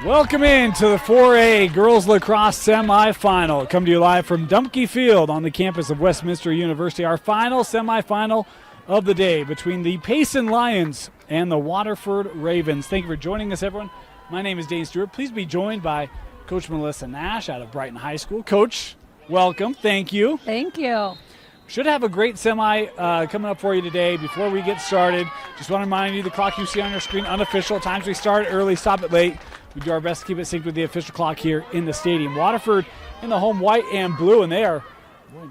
Welcome in to the 4A Girls Lacrosse Semifinal. Come to you live from Dumpke Field on the campus of Westminster University. Our final semifinal of the day between the Payson Lions and the Waterford Ravens. Thank you for joining us, everyone. My name is Dane Stewart. Please be joined by Coach Melissa Nash out of Brighton High School. Coach, welcome. Thank you. Thank you. Should have a great semi coming up for you today. Before we get started, just want to remind you the clock you see on your screen, unofficial. At times we start early, stop it late. We do our best to keep it synced with the official clock here in the stadium. Waterford in the home white and blue, and they are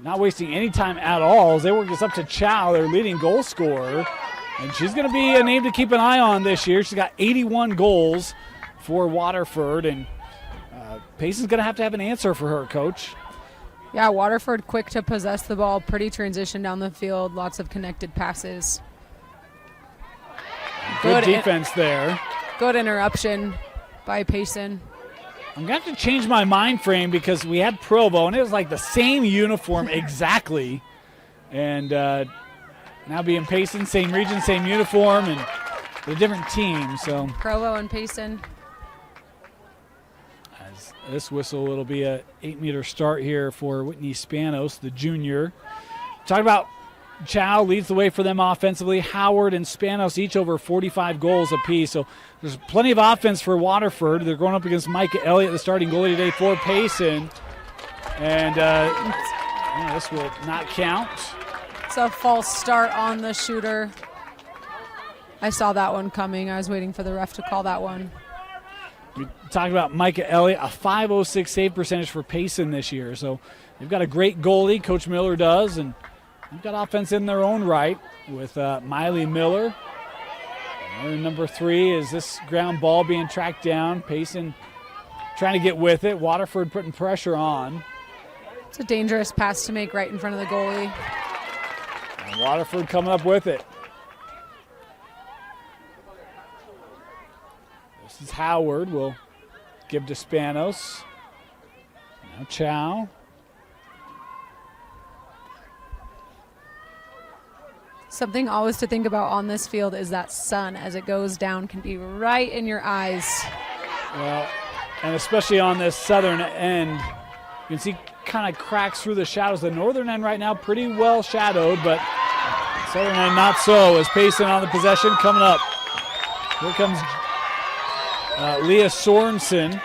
not wasting any time at all as they work this up to Chow, their leading goal scorer. And she's going to be a name to keep an eye on this year. She's got 81 goals for Waterford, and Payson's going to have an answer for her, Coach. Yeah, Waterford quick to possess the ball, pretty transition down the field, lots of connected passes. Good defense there. Good interruption by Payson. I'm going to have to change my mind frame because we had Provo, and it was like the same uniform exactly. And now being Payson, same region, same uniform, and a different team. So Provo and Payson. As this whistle, it'll be a 8-meter start here for Whitney Spanos, the junior. Talk about Chow leads the way for them offensively. Howard and Spanos each over 45 goals apiece. So there's plenty of offense for Waterford. They're going up against Micah Elliott, the starting goalie today for Payson. And this will not count. It's a false start on the shooter. I saw that one coming. I was waiting for the ref to call that one. We talked about Micah Elliott, a .506 save percentage for Payson this year. So they've got a great goalie, Coach Miller does, and they've got offense in their own right with Miley Miller. And number 3 is this ground ball being tracked down. Payson trying to get with it. Waterford putting pressure on. It's a dangerous pass to make right in front of the goalie. And Waterford coming up with it. This is Howard. Will give to Spanos. Now Chow. Something always to think about on this field is that sun as it goes down can be right in your eyes. Well, and especially on this southern end, you can see kind of cracks through the shadows. The northern end right now pretty well shadowed, but southern end not so. As Payson on the possession coming up. Here comes Leah Sorensen.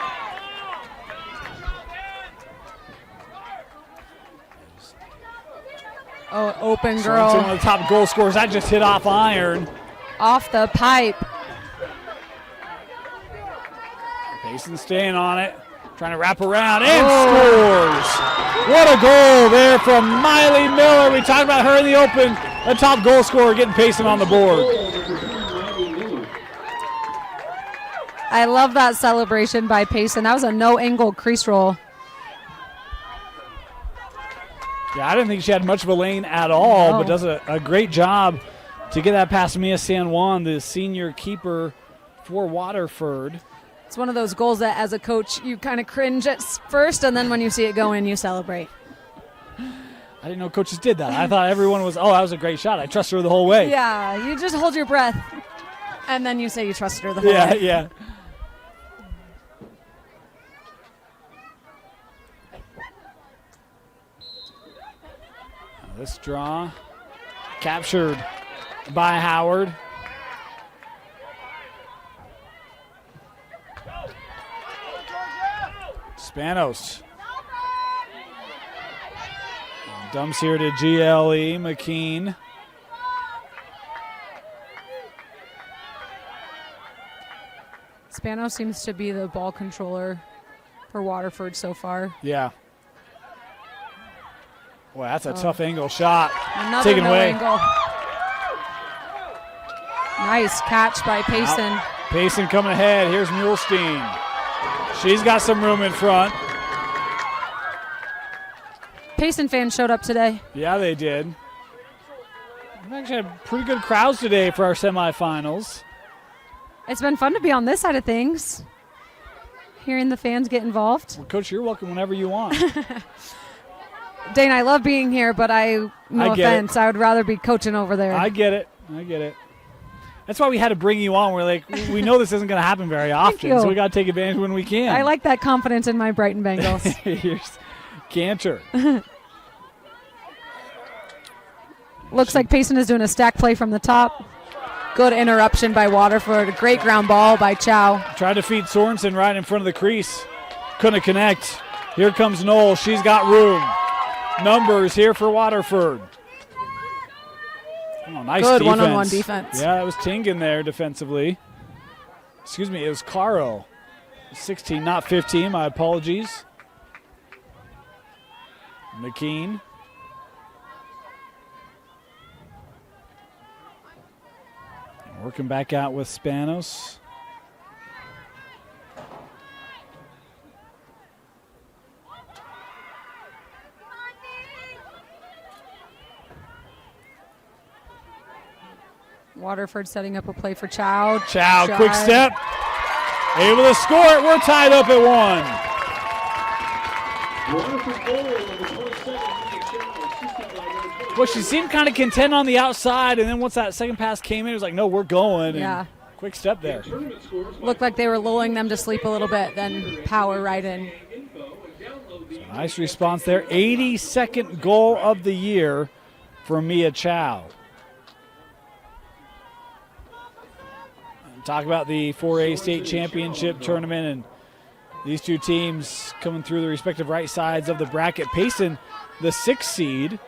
Oh, open girl. Sorensen, one of the top goal scorers. That just hit off iron. Off the pipe. Payson staying on it. Trying to wrap around and scores. What a goal there from Miley Miller. We talked about her in the open. A top goal scorer getting Payson on the board. I love that celebration by Payson. That was a no-angle crease roll. Yeah, I didn't think she had much of a lane at all, but does a great job to get that past Mia San Juan, the senior keeper for Waterford. It's one of those goals that as a coach you kind of cringe at first, and then when you see it go in, you celebrate. I didn't know coaches did that. I thought everyone was, that was a great shot. I trusted her the whole way. Yeah, you just hold your breath, and then you say you trusted her the whole way. Yeah. This draw captured by Howard. Spanos. Dumps here to GLE McKean. Spanos seems to be the ball controller for Waterford so far. Yeah. Boy, that's a tough angle shot. Another taken away. Angle. Nice catch by Payson. Payson coming ahead. Here's Mulestein. She's got some room in front. Payson fans showed up today. Yeah, they did. We've actually had pretty good crowds today for our semifinals. It's been fun to be on this side of things. Hearing the fans get involved. Well, Coach, you're welcome whenever you want. Dane, I love being here, but no offense, I would rather be coaching over there. I get it. That's why we had to bring you on. We're like, we know this isn't going to happen very often, so we got to take advantage when we can. I like that confidence in my Brighton Bengals. Here's Cantor. Looks like Payson is doing a stack play from the top. Good interruption by Waterford. Great ground ball by Chow. Tried to feed Sorensen right in front of the crease. Couldn't connect. Here comes Knoll. She's got room. Numbers here for Waterford. Oh, nice Good defense. one-on-one defense. Yeah, it was Tingen there defensively. Excuse me, it was Caro. 16, not 15. My apologies. McKean. Working back out with Spanos. Waterford setting up a play for Chow. Chow, quick step. Able to score it. We're tied up at 1. Well, she seemed kind of content on the outside, and then once that second pass came in, it was like, no, we're going. Yeah. Quick step there. Looked like they were lulling them to sleep a little bit, then power right in. Nice response there. 82nd goal of the year for Mia Chow. Talk about the 4A state championship tournament, and these two teams coming through the respective right sides of the bracket. Payson, the 6th seed,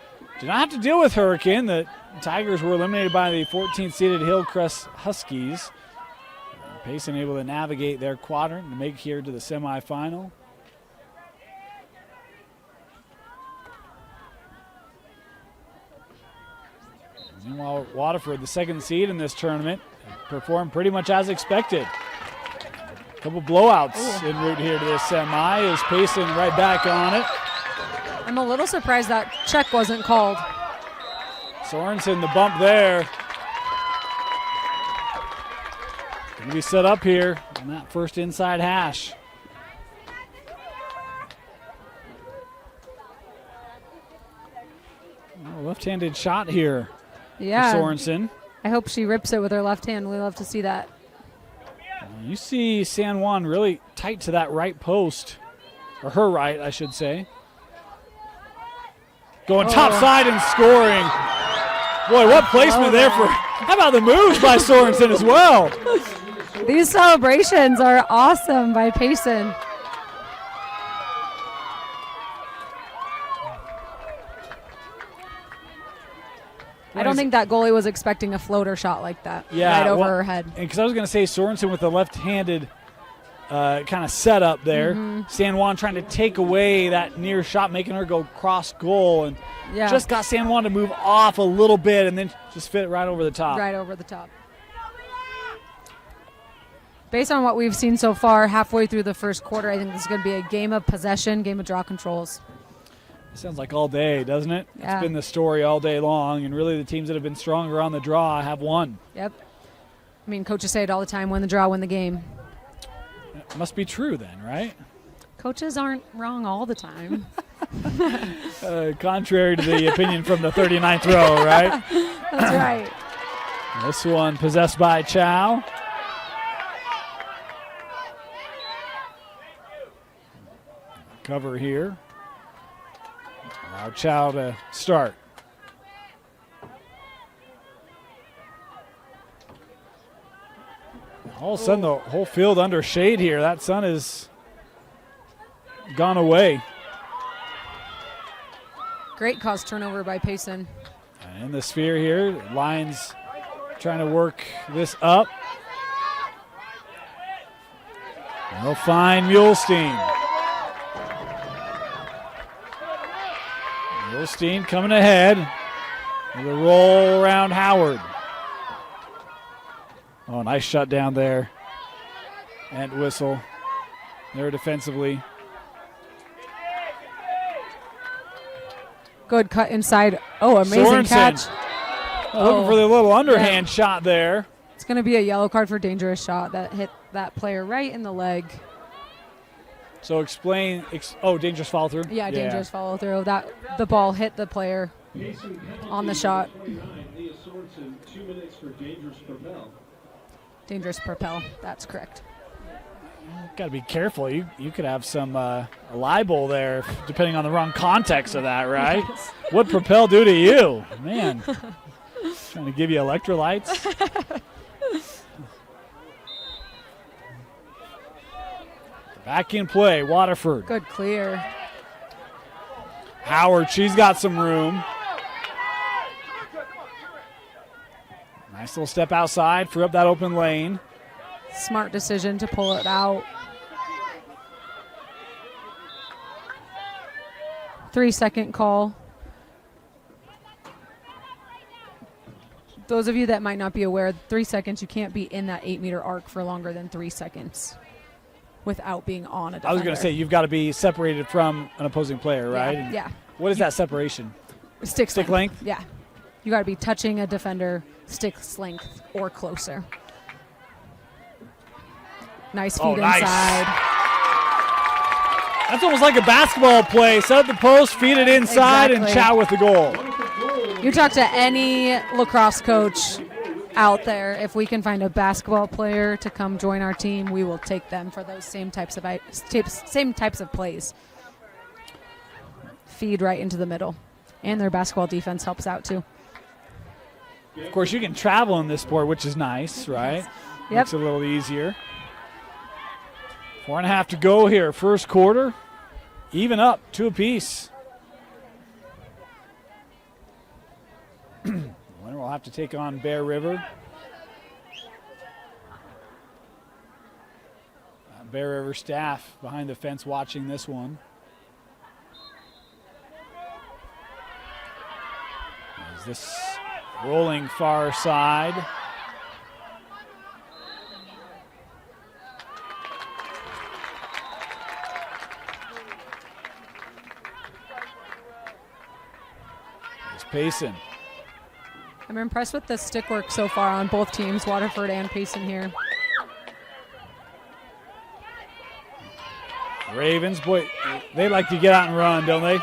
did not have to deal with Hurricane. The Tigers were eliminated by the 14th seeded Hillcrest Huskies. Payson able to navigate their quadrant to make here to the semifinal. Meanwhile, Waterford, the 2nd seed in this tournament, performed pretty much as expected. A couple blowouts en route here to this semi. Is Payson right back on it. I'm a little surprised that check wasn't called. Sorensen, the bump there. Going to be set up here on that first inside hash. Oh, left-handed shot here for Sorensen. I hope she rips it with her left hand. We love to see that. You see San Juan really tight to that right post, or her right, I should say. Going top side and scoring. Boy, what placement there for. How about the moves by Sorensen as well? These celebrations are awesome by Payson. I don't think that goalie was expecting a floater shot like that right over her head. And because I was going to say Sorensen with the left-handed kind of setup there. Mm-hmm. San Juan trying to take away that near shot, making her go cross goal, and just got San Juan to move off a little bit and then just fit it right over the top. Right over the top. Based on what we've seen so far, halfway through the first quarter, I think this is going to be a game of possession, game of draw controls. Sounds like all day, doesn't it? Yeah. It's been the story all day long, and really the teams that have been stronger on the draw have won. Yep. I mean, coaches say it all the time, win the draw, win the game. It must be true then, right? Coaches aren't wrong all the time. Contrary to the opinion from the 39th row, right? That's right. This one possessed by Chow. Cover here. Allow Chow to start. All of a sudden, the whole field under shade here. That sun has gone away. Great cause turnover by Payson. And in the sphere here, Lions trying to work this up. They'll find Mulestein. Mulestein coming ahead with a roll around Howard. Oh, nice shut down there. And whistle there defensively. Good cut inside. Oh, amazing Sorensen catch. Looking for the little underhand shot there. It's going to be a yellow card for dangerous shot that hit that player right in the leg. So explain. Dangerous follow through. Yeah, dangerous follow through. That the ball hit the player on the shot. 2 minutes for dangerous for Bell. Dangerous propel. That's correct. Got to be careful. You could have some libel there, depending on the wrong context of that, right? Yes. What propel do to you? Man, trying to give you electrolytes. Back in play, Waterford. Good clear. Howard, she's got some room. Nice little step outside, free up that open lane. Smart decision to pull it out. 3-second call. Those of you that might not be aware, 3 seconds, you can't be in that 8-meter arc for longer than 3 seconds without being on a defender. I was going to say, you've got to be separated from an opposing player, right? Yeah. Yeah. What is that separation? Stick length? Yeah. You got to be touching a defender, stick length or closer. Nice feet inside. That's almost like a basketball play. Set up the post, feed it inside, and chow with the goal. You talk to any lacrosse coach out there, if we can find a basketball player to come join our team, we will take them for those same types of plays. Feed right into the middle. And their basketball defense helps out too. Of course, you can travel in this sport, which is nice, right? Yep. Makes it a little easier. 4.5 to go here, first quarter. Even up, 2 apiece. Winner will have to take on Bear River. Bear River staff behind the fence watching this one. Is this rolling far side? Payson. I'm impressed with the stick work so far on both teams, Waterford and Payson here. Ravens, boy, they like to get out and run, don't they?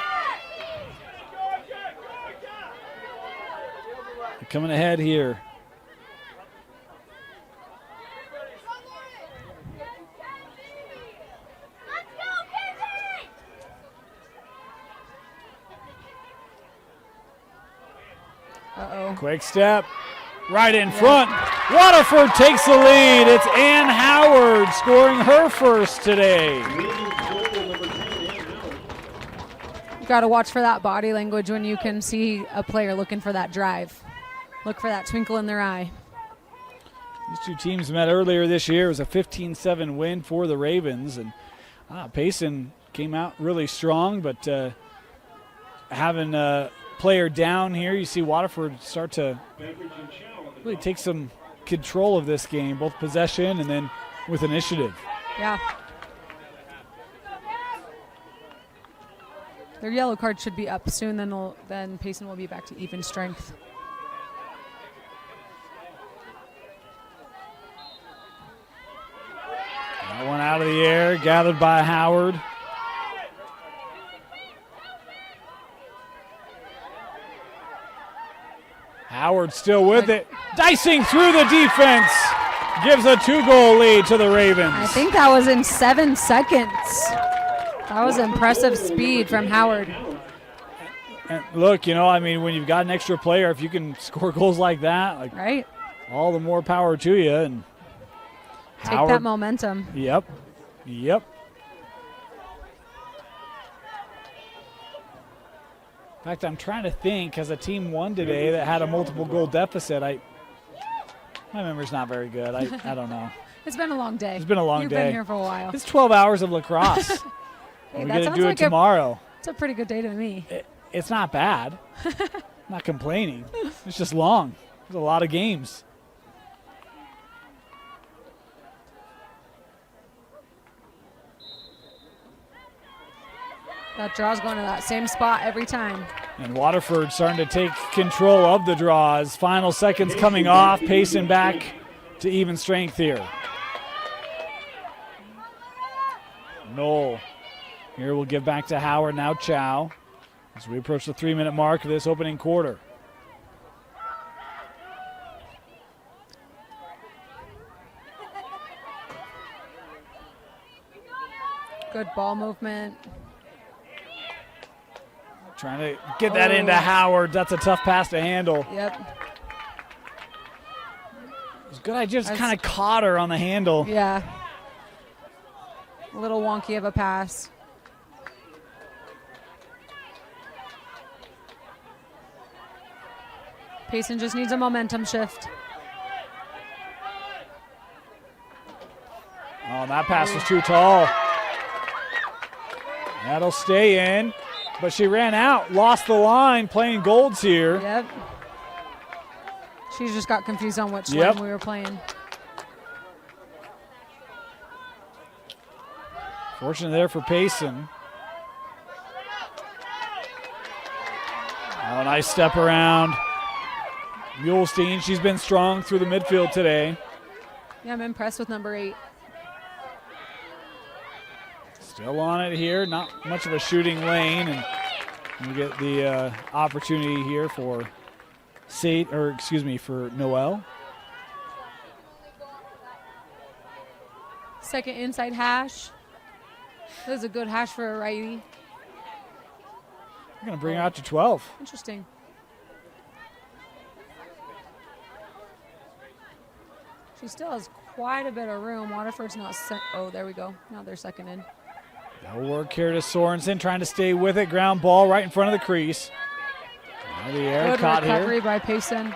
They're coming ahead here. Uh-oh. Quick step, right in front. Waterford takes the lead. It's Ann Howard scoring her first today. You got to watch for that body language when you can see a player looking for that drive. Look for that twinkle in their eye. These two teams met earlier this year. It was a 15-7 win for the Ravens. And Payson came out really strong, but having a player down here, you see Waterford start to really take some control of this game, both possession and then with initiative. Yeah. Their yellow card should be up soon, then Payson will be back to even strength. That one out of the air, gathered by Howard. Howard still with it. Dicing through the defense. Gives a 2-goal lead to the Ravens. I think that was in 7 seconds. That was impressive speed from Howard. And look, when you've got an extra player, if you can score goals like that, right, all the more power to you. And take Howard, that momentum. Yep. In fact, I'm trying to think, as a team won today that had a multiple goal deficit, my memory's not very good. I don't know. It's been a long day. It's been a long day. You've been here for a while. It's 12 hours of lacrosse. Hey, We're going to do it tomorrow. It's a pretty good day to me. It's not bad. I'm not complaining. It's just long. There's a lot of games. That draw's going to that same spot every time. And Waterford starting to take control of the draws. Final seconds coming off. Payson back to even strength here. Knoll. Here we'll give back to Howard, now Chow, as we approach the 3-minute mark of this opening quarter. Good ball movement. Trying to get that into Howard. That's a tough pass to handle. Yep. It was good. I just kind of caught her on the handle. Yeah. A little wonky of a pass. Payson just needs a momentum shift. Oh, that pass was too tall. That'll stay in. But she ran out, lost the line, playing golds here. Yep. She just got confused on which line we were playing. Fortunate there for Payson. Oh, nice step around. Mulestein, she's been strong through the midfield today. Yeah, I'm impressed with number 8. Still on it here, not much of a shooting lane, and we get the opportunity here for for Noel. Second inside hash. This is a good hash for a righty. We're going to bring her out to 12. Interesting. She still has quite a bit of room. Waterford's not set. Oh, there we go. Now they're second in. No work here to Sorensen, trying to stay with it. Ground ball right in front of the crease. Out of the air, good caught recovery here. by Payson.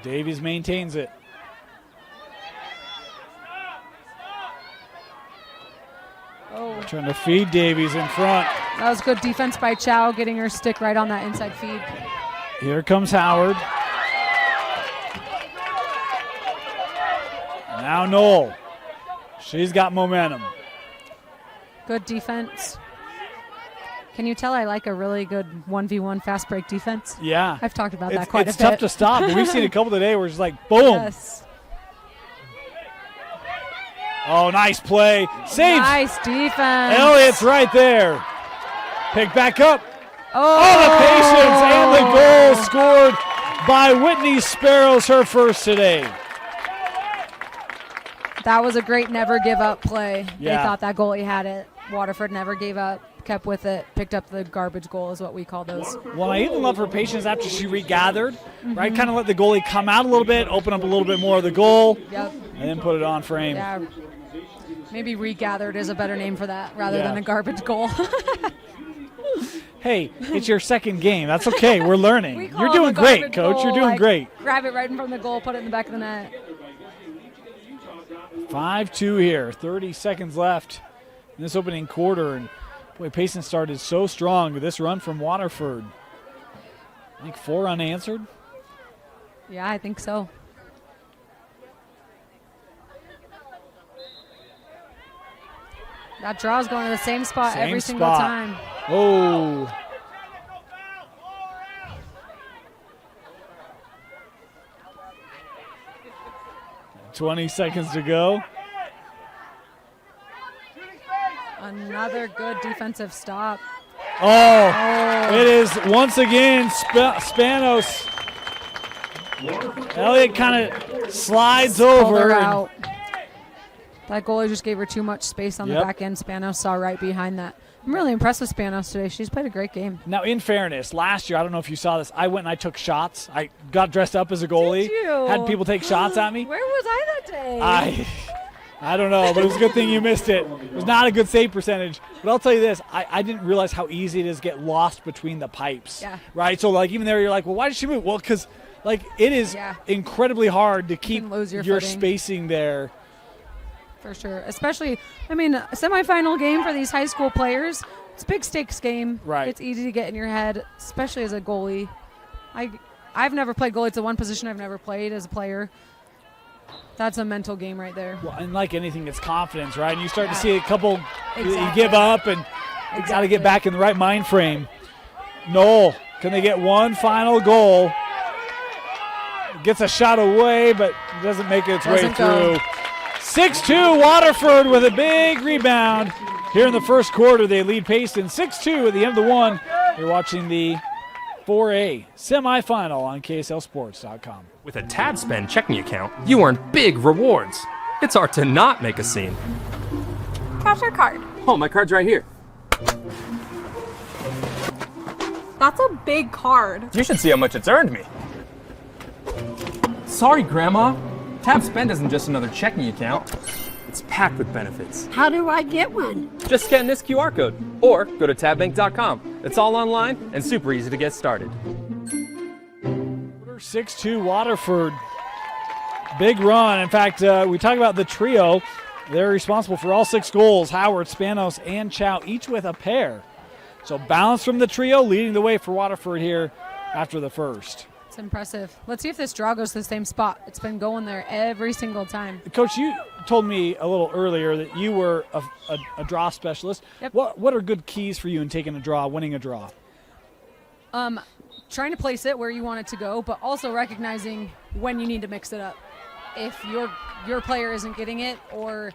Davies maintains it. Oh. Trying to feed Davies in front. That was good defense by Chow, getting her stick right on that inside feed. Here comes Howard. Now Noel. She's got momentum. Good defense. Can you tell I like a really good 1v1 fast break defense? Yeah. I've talked about that quite a bit. It's tough to stop, but we've seen a couple today where it's like, boom. Yes. Oh, nice play. Saves. Nice defense. Elliott's right there. Pick back up. Oh, the patience and the goal scored by Whitney Sparrows, her first today. That was a great never give up play. Yeah. They thought that goalie had it. Waterford never gave up, kept with it, picked up the garbage goal is what we call those. Well, I even love her patience after she regathered, right? Kind of let the goalie come out a little bit, open up a little bit more of the goal, Yep. and then put it on frame. Yeah. Maybe regathered is a better name for that rather Yeah. than a garbage goal. Hey, it's your second game. That's okay. We're learning. We call You're it doing a great, garbage Coach. goal, You're doing like, great. Grab it right in front of the goal, put it in the back of the net. 5-2 here, 30 seconds left in this opening quarter. And boy, Payson started so strong with this run from Waterford. I think 4 unanswered. Yeah, I think so. That draw's going to the same spot Same every single spot. time. Oh. $20 seconds to go. Another good defensive stop. Oh, it is once again Spanos. Elliott kind of slides Pulled over. her and- out. That goalie just gave her too much space on the Yep. back end. Spanos saw right behind that. I'm really impressed with Spanos today. She's played a great game. Now, in fairness, last year, I don't know if you saw this, I went and I took shots. I got dressed up as a goalie. Did you? Had people take shots at me. Where was I that day? I don't know, but it was a good thing you missed it. It was not a good save percentage. But I'll tell you this, I didn't realize how easy it is to get lost between the pipes. Yeah. Right? So, like, even there, you're like, well, why did she move? Well, because, like, it is incredibly hard to keep can lose your your footing. spacing there. For sure. Especially, I mean, a semifinal game for these high school players. It's a big stakes game. Right. It's easy to get in your head, especially as a goalie. I've never played goalie. It's the one position I've never played as a player. That's a mental game right there. Well, and like anything, it's confidence, right? And you start to see a couple, you Exactly. give up, and you got to get back in the right mind frame. Noel, can they get one final goal? Gets a shot away, but doesn't make its way Doesn't through. go. 6-2, Waterford with a big rebound. Here in the first quarter, they lead Payson 6-2 at the end of the one. You're watching the 4A semifinal on KSLSports.com. With a Tad Spend checking account, you earn big rewards. It's hard to not make a scene. Got your card. Oh, my card's right here. That's a big card. You should see how much it's earned me. Sorry, Grandma. Tab Spend isn't just another checking account. It's packed with benefits. How do I get one? Just scan this QR code or go to tabbank.com. It's all online and super easy to get started. 6-2 Waterford. Big run. In fact, we talk about the trio. They're responsible for all 6 goals. Howard, Spanos, and Chow, each with a pair. So balance from the trio, leading the way for Waterford here after the first. It's impressive. Let's see if this draw goes to the same spot. It's been going there every single time. Coach, you told me a little earlier that you were a draw specialist. Yep. What are good keys for you in taking a draw, winning a draw? Trying to place it where you want it to go, but also recognizing when you need to mix it up. If your player isn't getting it, or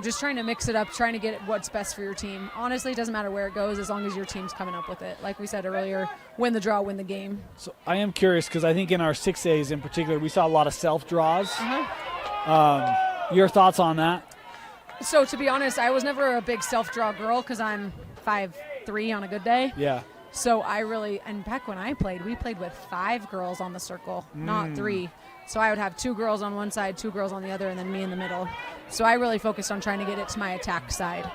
just trying to mix it up, trying to get what's best for your team. Honestly, it doesn't matter where it goes as long as your team's coming up with it. Like we said earlier, win the draw, win the game. So I am curious because I think in our 6As in particular, we saw a lot of self draws. Your thoughts on that? So to be honest, I was never a big self draw girl because I'm 5'3" on a good day. Yeah. So and back when I played, we played with 5 girls on the circle, not 3. So I would have 2 girls on one side, 2 girls on the other, and then me in the middle. So I really focused on trying to get it to my attack side.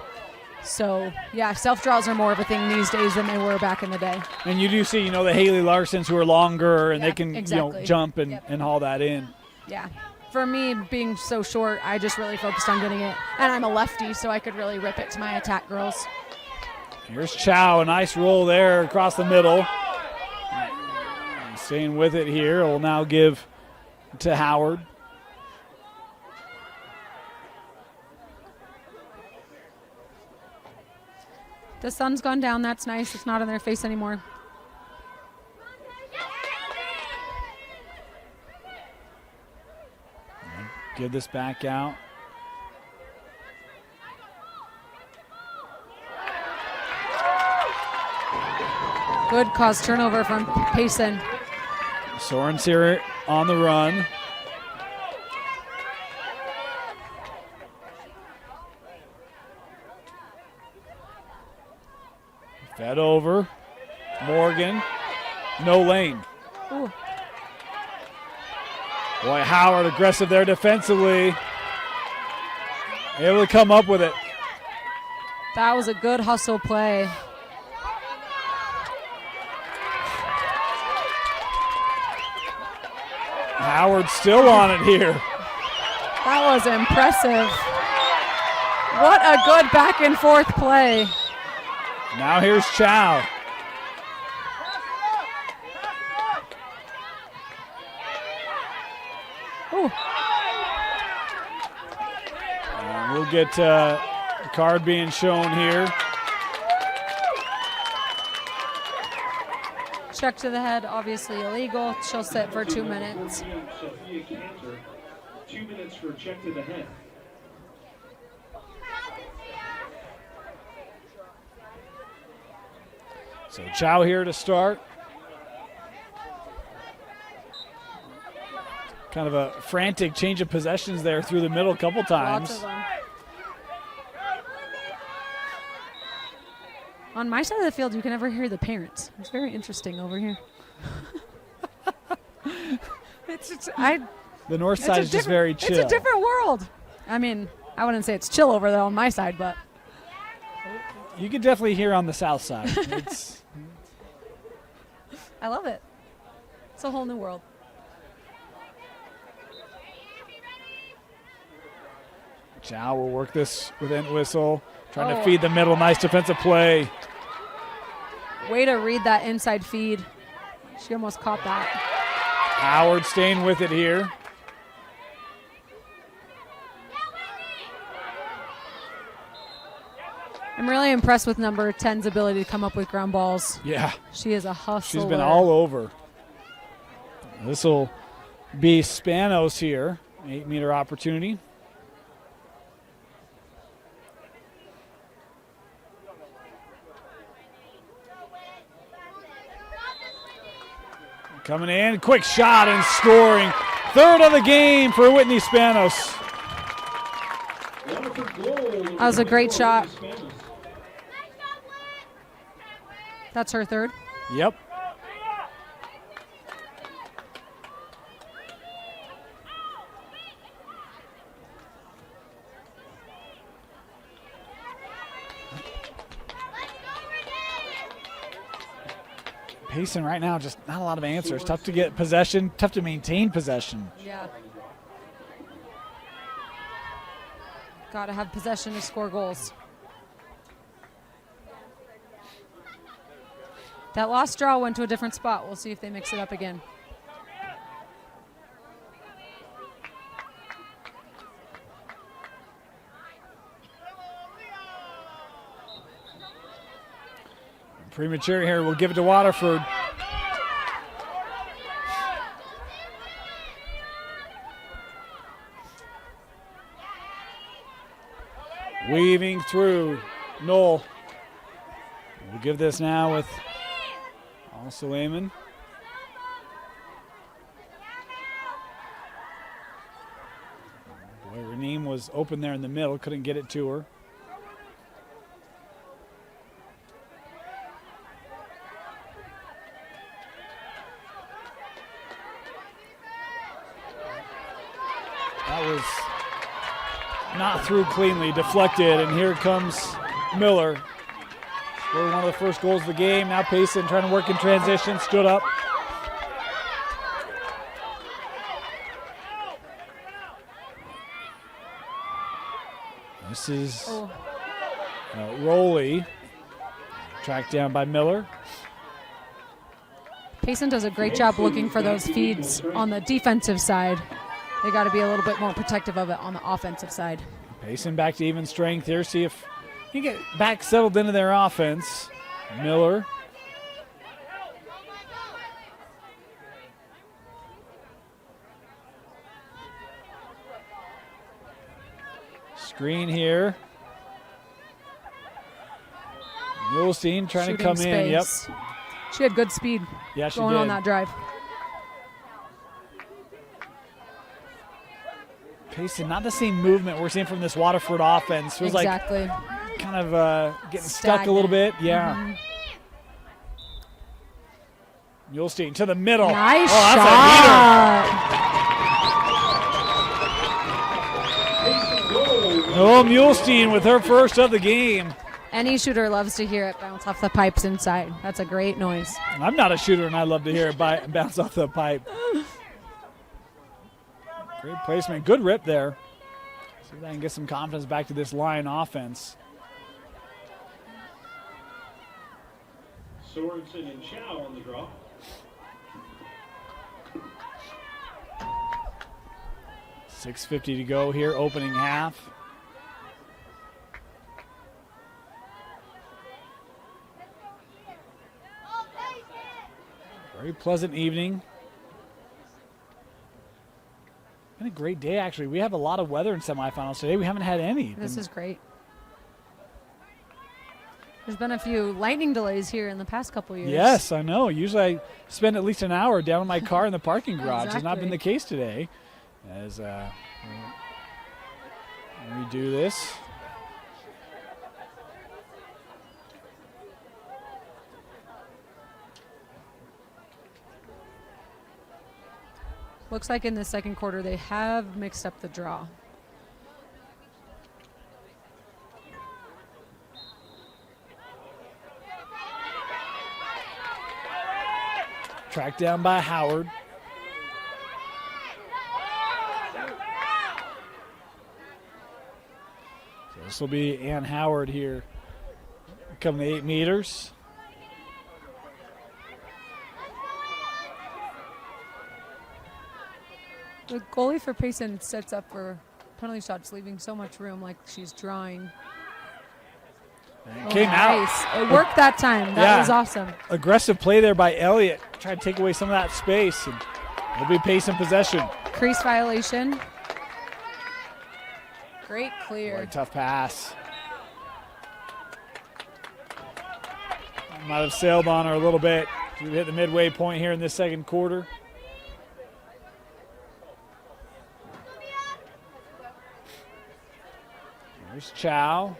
So, yeah, self-draws are more of a thing these days than they were back in the day. And you do see, the Haley Larsons who are longer and Yeah, they can, exactly. jump and haul that in. Yeah. For me, being so short, I just really focused on getting it. And I'm a lefty, so I could really rip it to my attack girls. Here's Chow, a nice roll there across the middle. Staying with it here, will now give to Howard. The sun's gone down. That's nice. It's not in their face anymore. Give this back out. Good cause turnover from Payson. Soren's here on the run. Fed over. Morgan. No lane. Ooh. Boy, Howard aggressive there defensively. Able to come up with it. That was a good hustle play. Howard still on it here. That was impressive. What a good back and forth play. Now here's Chow. Ooh. And we'll get a card being shown here. Check to the head, obviously illegal. She'll sit for 2 minutes. 2 minutes for check to the head. So Chow here to start. Kind of a frantic change of possessions there through the middle a couple times. Lots of them. On my side of the field, you can never hear the parents. It's very interesting over here. The north side is just very chill. It's a different world. I mean, I wouldn't say it's chill over there on my side, but You can definitely hear on the south side. I love it. It's a whole new world. Chow will work this with Entwistle. Trying to feed the middle. Nice defensive play. Way to read that inside feed. She almost caught that. Howard staying with it here. I'm really impressed with number 10's ability to come up with ground balls. Yeah. She is a hustler. She's been all over. This will be Spanos here. 8-meter opportunity. Coming in, quick shot and scoring. Third of the game for Whitney Spanos. That was a great shot. That's her third. Yep. Payson right now, just not a lot of answers. Tough to get possession, tough to maintain possession. Yeah. Got to have possession to score goals. That lost draw went to a different spot. We'll see if they mix it up again. Premature here. We'll give it to Waterford. Weaving through. Knoll. We'll give this now with Suleiman. Boy, Raneem was open there in the middle. Couldn't get it to her. That was not through cleanly, deflected, and here comes Miller. Scored one of the first goals of the game. Now Payson trying to work in transition, stood up. This is Rowley, tracked down by Miller. Payson does a great job looking for those feeds on the defensive side. They got to be a little bit more protective of it on the offensive side. Payson back to even strength here. See if you get back settled into their offense. Miller. Screen here. Mulestein trying to come in. Yep. She had good speed going on that drive. Payson, not the same movement we're seeing from this Waterford offense. Feels like kind of getting stuck a little bit. Yeah. Mulestein to the middle. Nice shot. Oh, Mulestein with her first of the game. Any shooter loves to hear it bounce off the pipes inside. That's a great noise. I'm not a shooter, and I love to hear it bounce off the pipe. Great placement. Good rip there. See if I can get some confidence back to this Lion offense. Sorensen and Chow on the draw. $6:50 to go here, opening half. Very pleasant evening. Been a great day, actually. We have a lot of weather in semifinals today. We haven't had any. This is great. There's been a few lightning delays here in the past couple years. Yes, I know. Usually I spend at least an hour down in my car in the parking garage. Exactly. Has not been the case today. As we do this. Looks like in the second quarter they have mixed up the draw. Tracked down by Howard. So this will be Ann Howard here. Coming to 8 meters. The goalie for Payson sets up for penalty shots, leaving so much room like she's drawing. Came nice. out. It worked that time. That was awesome. Aggressive play there by Elliott. Tried to take away some of that space. And it'll be Payson possession. Crease violation. Great clear. Boy, tough pass. Might have sailed on her a little bit. We hit the midway point here in this second quarter. There's Chow.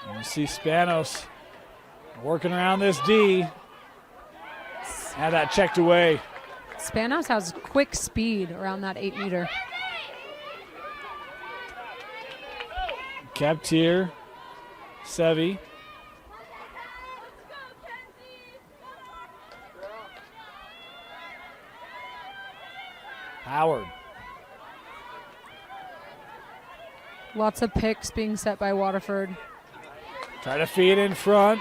And you see Spanos working around this D. Had that checked away. Spanos has quick speed around that 8 meter. Kept here. Sevi. Howard. Lots of picks being set by Waterford. Try to feed in front.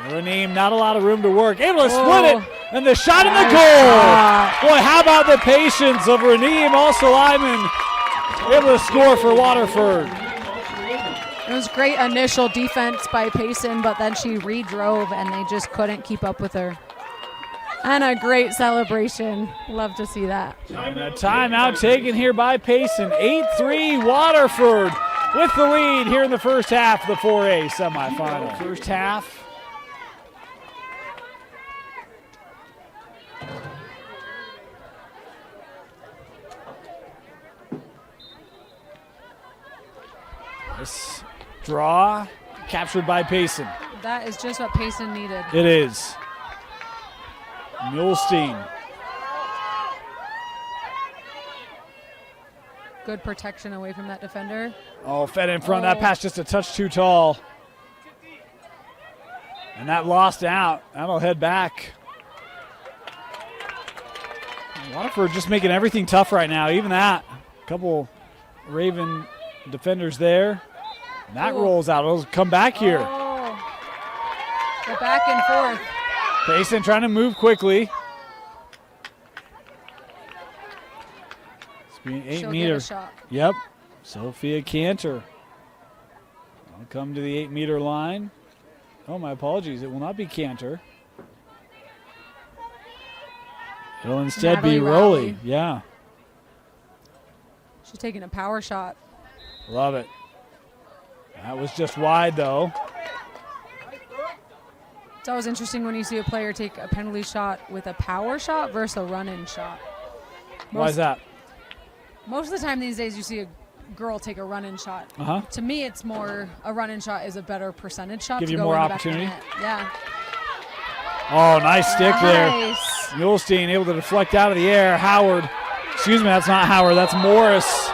Raneem, not a lot of room to work. Able to split it. And the shot in the goal. Boy, how about the patience of Raneem, also Lyman, able to score for Waterford. It was great initial defense by Payson, but then she redrove and they just couldn't keep up with her. And a great celebration. Love to see that. And a timeout taken here by Payson. 8-3 Waterford with the lead here in the first half of the 4A semifinal. First half. This draw captured by Payson. That is just what Payson needed. It is. Mulestein. Good protection away from that defender. Oh, fed in front. That pass just a touch too tall. And that lost out. That'll head back. Waterford just making everything tough right now. Even that. A couple Raven defenders there. And that rolls out. It'll come back here. Oh. The back and forth. Payson trying to move quickly. It's being 8 She'll meter. get a shot. Yep. Sophia Cantor. I'll come to the 8 meter line. Oh, my apologies. It will not be Cantor. It'll instead be Natalie Rowley. Rowley. Yeah. She's taking a power shot. Love it. That was just wide, though. It's always interesting when you see a player take a penalty shot with a power shot versus a run-in shot. Why is that? Most of the time these days you see a girl take a run-in shot. Uh-huh. To me, it's more a run-in shot is a better percentage shot. Give to you go more in the back of the opportunity? net. Yeah. Oh, nice stick there. Nice. Mulestein able to deflect out of the air. Howard. Excuse me, that's not Howard. That's Morris.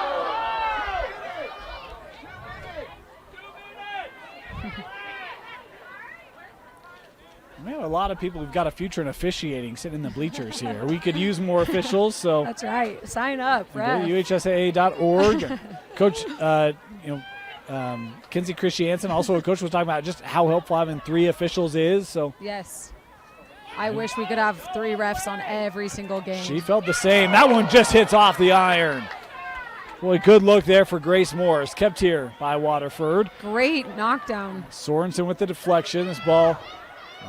We have a lot of people who've got a future in officiating sitting in the bleachers here. We could use more officials, so That's right. Sign up, go to ref. UHSAA.org. Coach, Kinsey Christiansen, also a coach, was talking about just how helpful having 3 officials is. So Yes. I wish we could have 3 refs on every single game. she felt the same. That one just hits off the iron. Boy, good look there for Grace Morris. Kept here by Waterford. Great knockdown. Sorensen with the deflection. This ball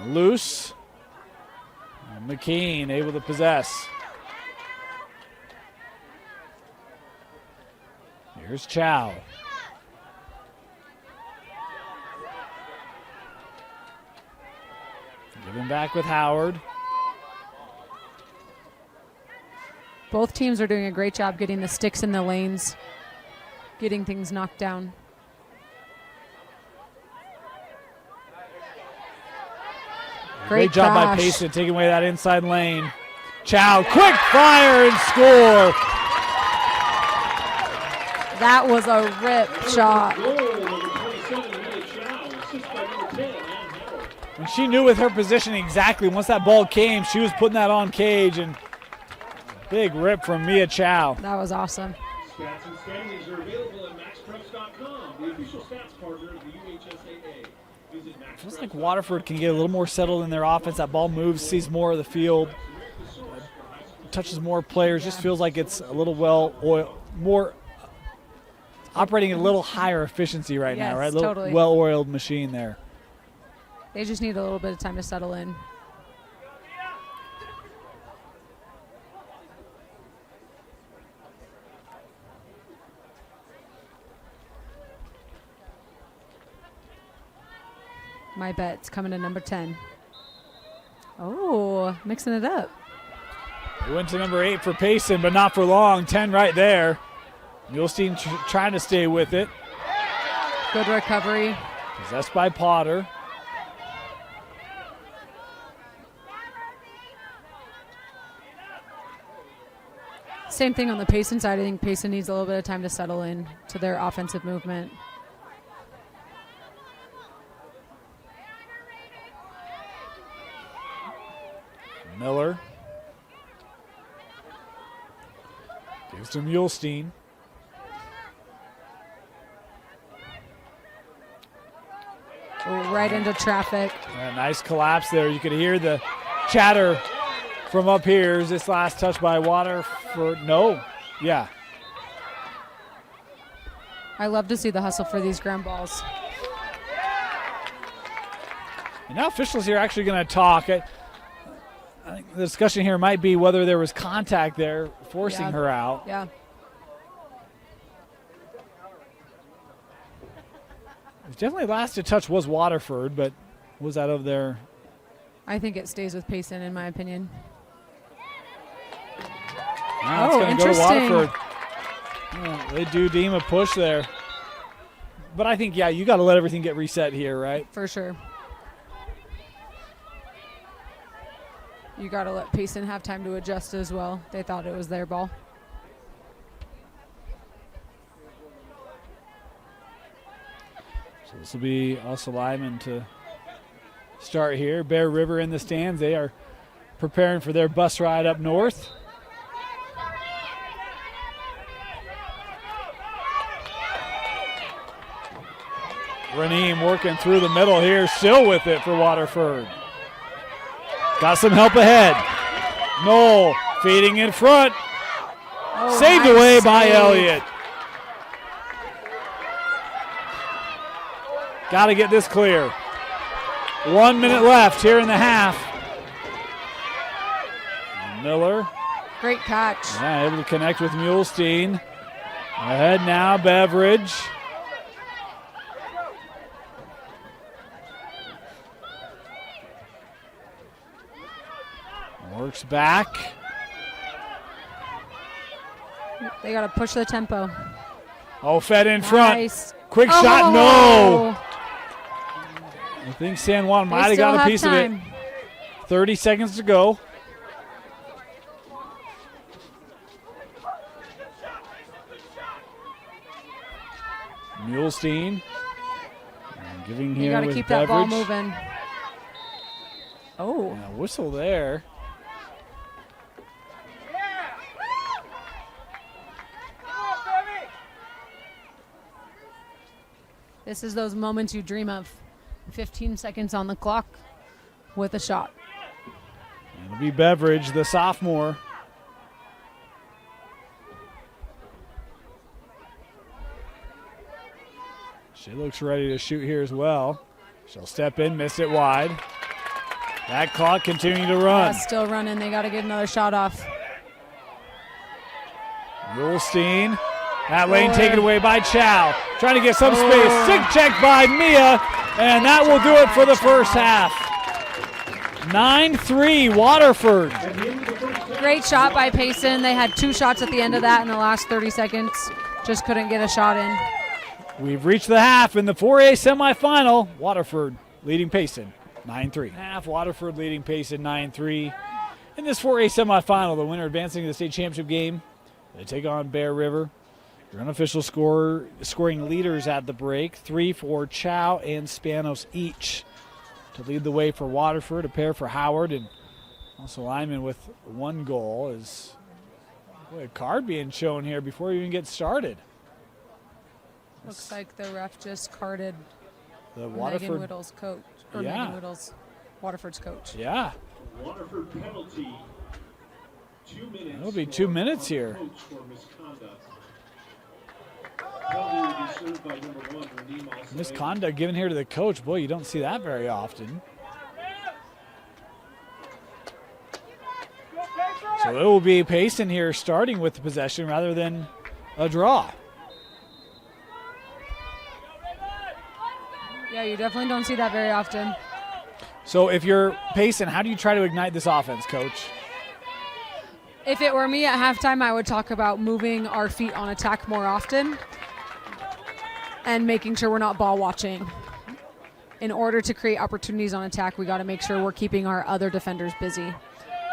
loose. McKean able to possess. Here's Chow. Giving back with Howard. Both teams are doing a great job getting the sticks in the lanes, getting things knocked down. Great job by crash. Payson taking away that inside lane. Chow, quick fire and score. That was a rip shot. Goal number 27, Leah Chow, assist by number 10, Ann Howard. And she knew with her positioning exactly once that ball came, she was putting that on cage. And big rip from Mia Chow. That was awesome. Stats and standings are available at maxpreps.com, the official stats partner of the UHSAA. Visit Feels like Waterford can get a little more settled in their offense. That ball moves, sees more of the field, touches more players. Just feels like it's a little more operating at a little higher efficiency right now, Yes, right? A little totally. well-oiled machine there. They just need a little bit of time to settle in. My bet's coming to number 10. Oh, mixing it up. It went to number 8 for Payson, but not for long. 10 right there. Mulestein trying to stay with it. Good recovery. Possessed by Potter. Same thing on the Payson side. I think Payson needs a little bit of time to settle in to their offensive movement. Miller. Gives to Mulestein. Right into traffic. A nice collapse there. You could hear the chatter from up here. Is this last touch by Waterford? No. Yeah. I love to see the hustle for these ground balls. And now officials here are actually going to talk. I think the discussion here might be whether there was contact there forcing her out. Yeah. Definitely last to touch was Waterford, but was out of there. I think it stays with Payson, in my opinion. Now it's going to go to interesting. Waterford. Yeah, they do deem a push there. But I think, yeah, you got to let everything get reset here, right? For sure. You got to let Payson have time to adjust as well. They thought it was their ball. So this will be also Lyman to start here. Bear River in the stands. They are preparing for their bus ride up north. Raneem working through the middle here, still with it for Waterford. Got some help ahead. Knoll feeding in front. Oh, Saved nice away by save. Elliott. Got to get this clear. 1 minute left here in the half. Miller. Great catch. Yeah, able to connect with Mulestein. Ahead now, Beveridge. Works back. They got to push the tempo. Oh, fed in front. Nice. Quick Oh, shot, no. I think San Juan They might have still got a have piece time. of it. 30 seconds to go. Mulestein giving You here got to with keep that ball Beveridge. moving. Oh. Yeah, whistle there. This is those moments you dream of. 15 seconds on the clock with a shot. It'll be Beveridge, the sophomore. She looks ready to shoot here as well. She'll step in, miss it wide. That clock continuing to run. Still running. They got to get another shot off. Mulestein. That lane taken away by Chow. Trying to get some space. Stick check by Mia. And that will do it for the first half. 9-3 Waterford. Great shot by Payson. They had 2 shots at the end of that in the last 30 seconds. Just couldn't get a shot in. We've reached the half in the 4A semifinal. Waterford leading Payson 9-3. Half Waterford leading Payson 9-3. In this 4A semifinal, the winner advancing to the state championship game. They take on Bear River. Your unofficial scoring leaders at the break. 3 for Chow and Spanos each. To lead the way for Waterford, a pair for Howard, and also Lyman with 1 goal. Is a card being shown here before we even get started. Looks like the ref just carded The Megan Waterford. Whittle's coach. Or Yeah. Megan Whittle's, Waterford's coach. Yeah, Waterford penalty. 2 minutes. it'll be 2 minutes here. Coach for misconduct. Penalty will be served by number 1, Raneem Al-Saeed. Misconduct given here to the coach. Boy, you don't see that very often. So it will be Payson here starting with the possession rather than a draw. Yeah, you definitely don't see that very often. So if you're Payson, how do you try to ignite this offense, Coach? If it were me at halftime, I would talk about moving our feet on attack more often and making sure we're not ball watching. In order to create opportunities on attack, we got to make sure we're keeping our other defenders busy,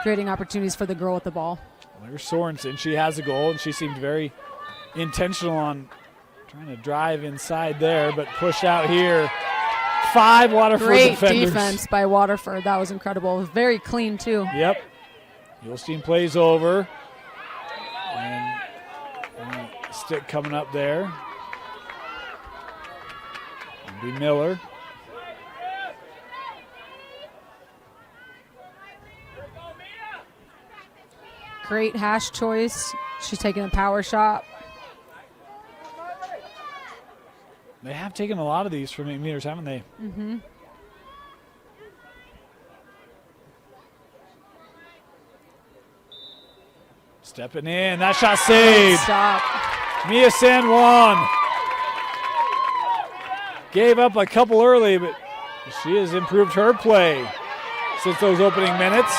creating opportunities for the girl with the ball. Well, there's Sorensen. She has a goal, and she seemed very intentional on trying to drive inside there, but pushed out here. 5 Waterford Great defenders. defense by Waterford. That was incredible. Very clean, too. Yep. Yulstein plays over. And stick coming up there. It'll be Miller. Great hash choice. She's taking a power shot. They have taken a lot of these from 8 meters, haven't they? Mm-hmm. Stepping in. That shot saved. Stop. Mia San Juan gave up a couple early, but she has improved her play since those opening minutes.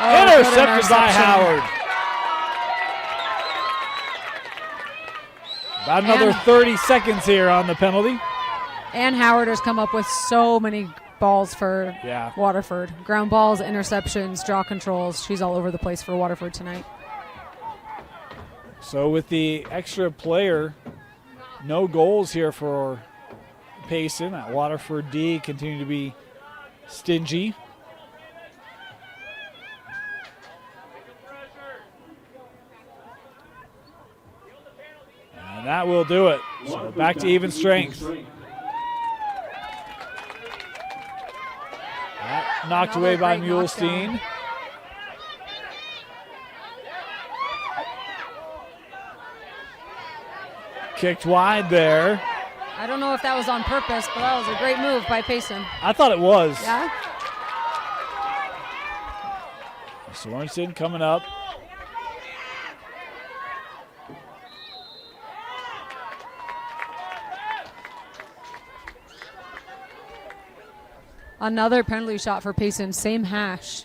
Intercepted by Howard. About another 30 seconds here on the penalty. And Howard has come up with so many balls for Waterford. Ground balls, interceptions, draw controls. She's all over the place for Waterford tonight. So with the extra player, no goals here for Payson. That Waterford D continue to be stingy. And that will do it. So back to even strength. That knocked away by Mulestein. Kicked wide there. I don't know if that was on purpose, but that was a great move by Payson. I thought it was. Yeah? Sorensen coming up. Another penalty shot for Payson, same hash.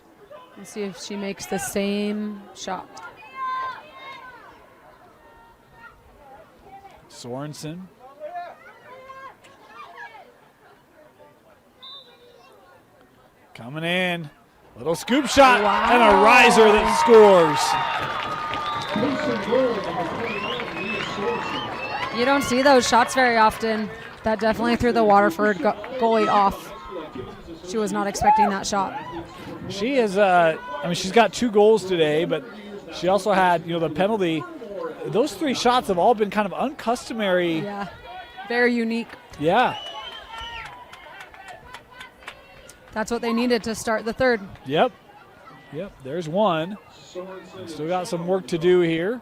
Let's see if she makes the same shot. Sorensen. Coming in. Little scoop shot and a riser that scores. You don't see those shots very often. That definitely threw the Waterford goalie off. She was not expecting that shot. She is, she's got 2 goals today, but she also had, the penalty. Those 3 shots have all been kind of uncustomary. Yeah, very unique. Yeah. That's what they needed to start the third. Yep, there's one. Still got some work to do here.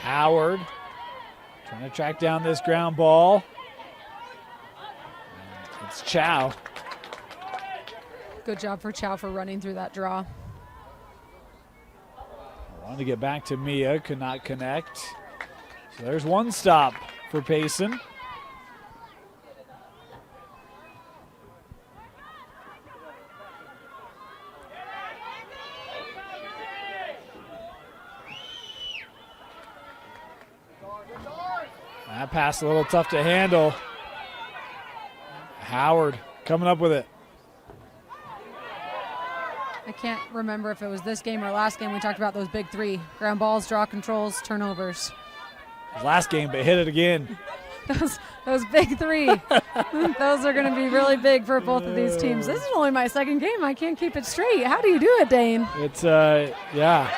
Howard trying to track down this ground ball. It's Chow. Good job for Chow for running through that draw. Wanted to get back to Mia, could not connect. So there's one stop for Payson. That pass a little tough to handle. Howard coming up with it. I can't remember if it was this game or last game we talked about those big 3. Ground balls, draw controls, turnovers. Last game, but hit it again. Those big 3. Those are going to be really big for both of these teams. This is only my second game. I can't keep it straight. How do you do it, Dane? It's, yeah.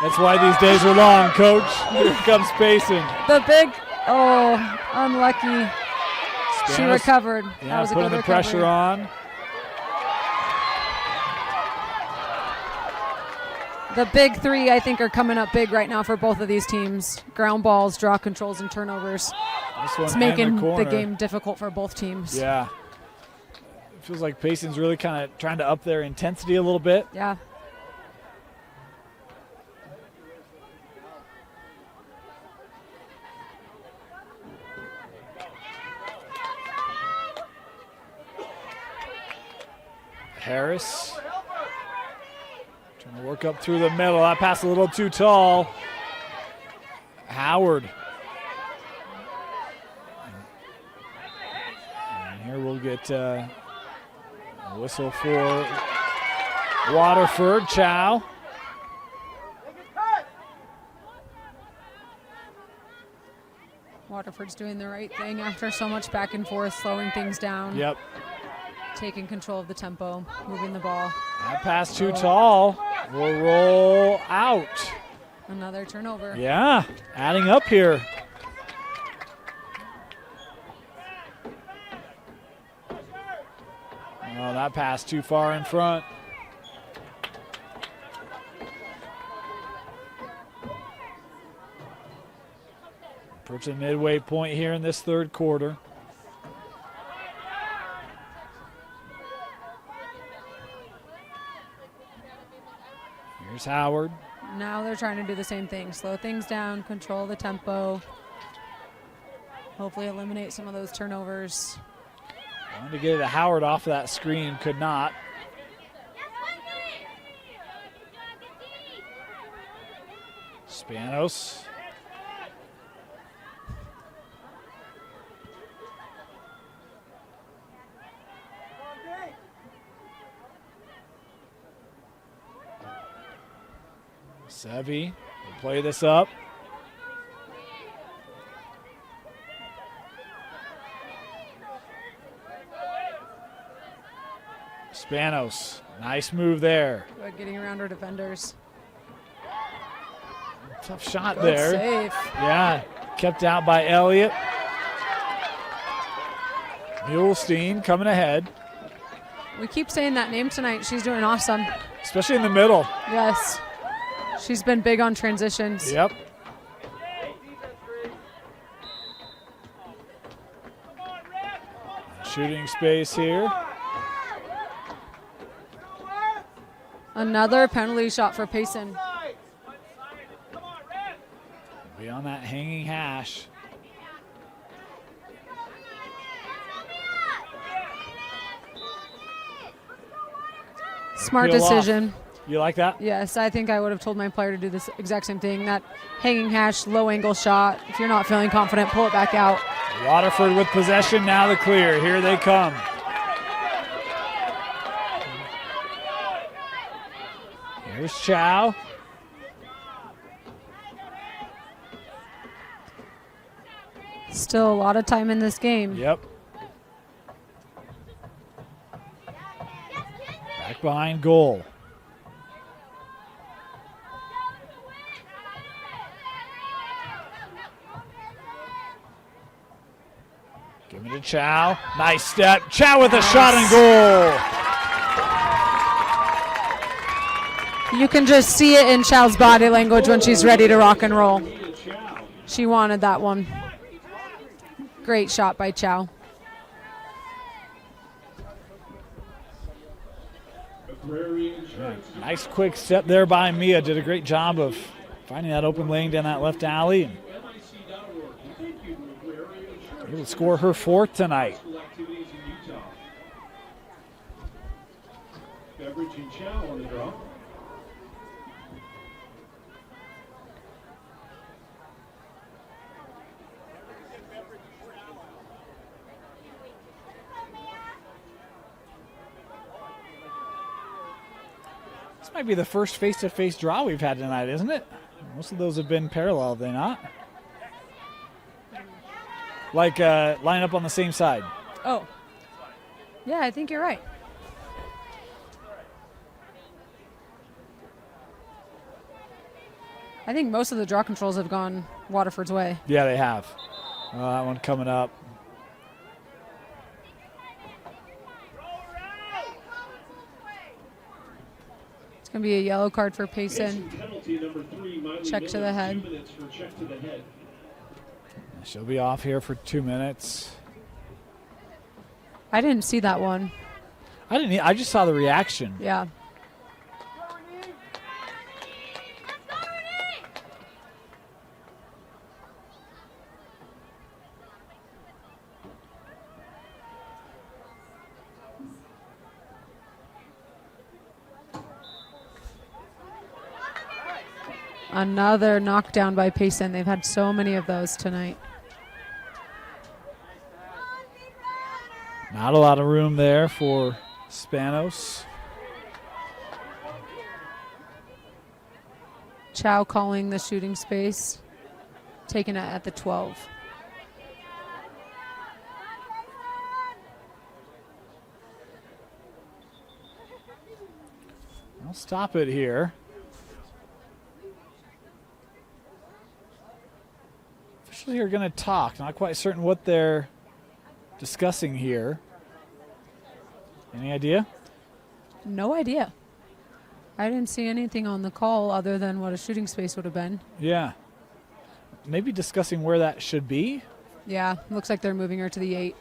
That's why these days are long, Coach. Here comes Payson. The big, unlucky. She recovered. Yeah, that was a putting good the recovery. pressure on. The big three, I think, are coming up big right now for both of these teams. Ground balls, draw controls, and turnovers. It's making the game difficult for both teams. Yeah. It feels like Payson's really kind of trying to up their intensity a little bit. Yeah. Harris trying to work up through the middle. That pass a little too tall. Howard. And here we'll get a whistle for Waterford. Chow. Waterford's doing the right thing after so much back and forth, slowing things down. Yep. Taking control of the tempo, moving the ball. That pass too tall. Will roll out. Another turnover. Yeah, adding up here. Oh, that pass too far in front. Approaching midway point here in this third quarter. Here's Howard. Now they're trying to do the same thing. Slow things down, control the tempo. Hopefully eliminate some of those turnovers. Wanted to get it to Howard off of that screen, could not. Spanos. Sevy will play this up. Spanos, nice move there. Good getting around our defenders. Tough shot Good there. save. Yeah, kept out by Elliott. Mulestein coming ahead. We keep saying that name tonight. She's doing awesome. Especially in the middle. Yes. She's been big on transitions. Yep. Shooting space here. Another penalty shot for Payson. Be on that hanging hash. Smart Peel decision. off. You like that? Yes, I think I would have told my player to do this exact same thing. That hanging hash, low angle shot. If you're not feeling confident, pull it back out. Waterford with possession, now the clear. Here they come. Here's Chow. Still a lot of time in this game. Yep. Back behind goal. Give it to Chow. Nice step. Chow with a shot and goal. You can just see it in Chow's body language when she's ready to rock and roll. She wanted that one. Great shot by Chow. Yeah, nice quick step there by Mia. Did a great job of finding that open lane down that left alley. And able to score her fourth tonight. Beverage and Chow on the draw. This might be the first face-to-face draw we've had tonight, isn't it? Most of those have been parallel, have they not? Like line up on the same side. Oh. Yeah, I think you're right. I think most of the draw controls have gone Waterford's way. Yeah, they have. That one coming up. It's Going to be a yellow card for Payson. Penalty number 3, Miley Check to Miller, the head. 2 minutes for check to the head. She'll be off here for 2 minutes. I didn't see that one. I just saw the reaction. Yeah. Another knockdown by Payson. They've had so many of those tonight. Not a lot of room there for Spanos. Chow calling the shooting space. Taking it at the 12. I'll stop it here. Officially are going to talk. Not quite certain what they're discussing here. Any idea? No idea. I didn't see anything on the call other than what a shooting space would have been. Yeah. Maybe discussing where that should be. Yeah, looks like they're moving her to the 8.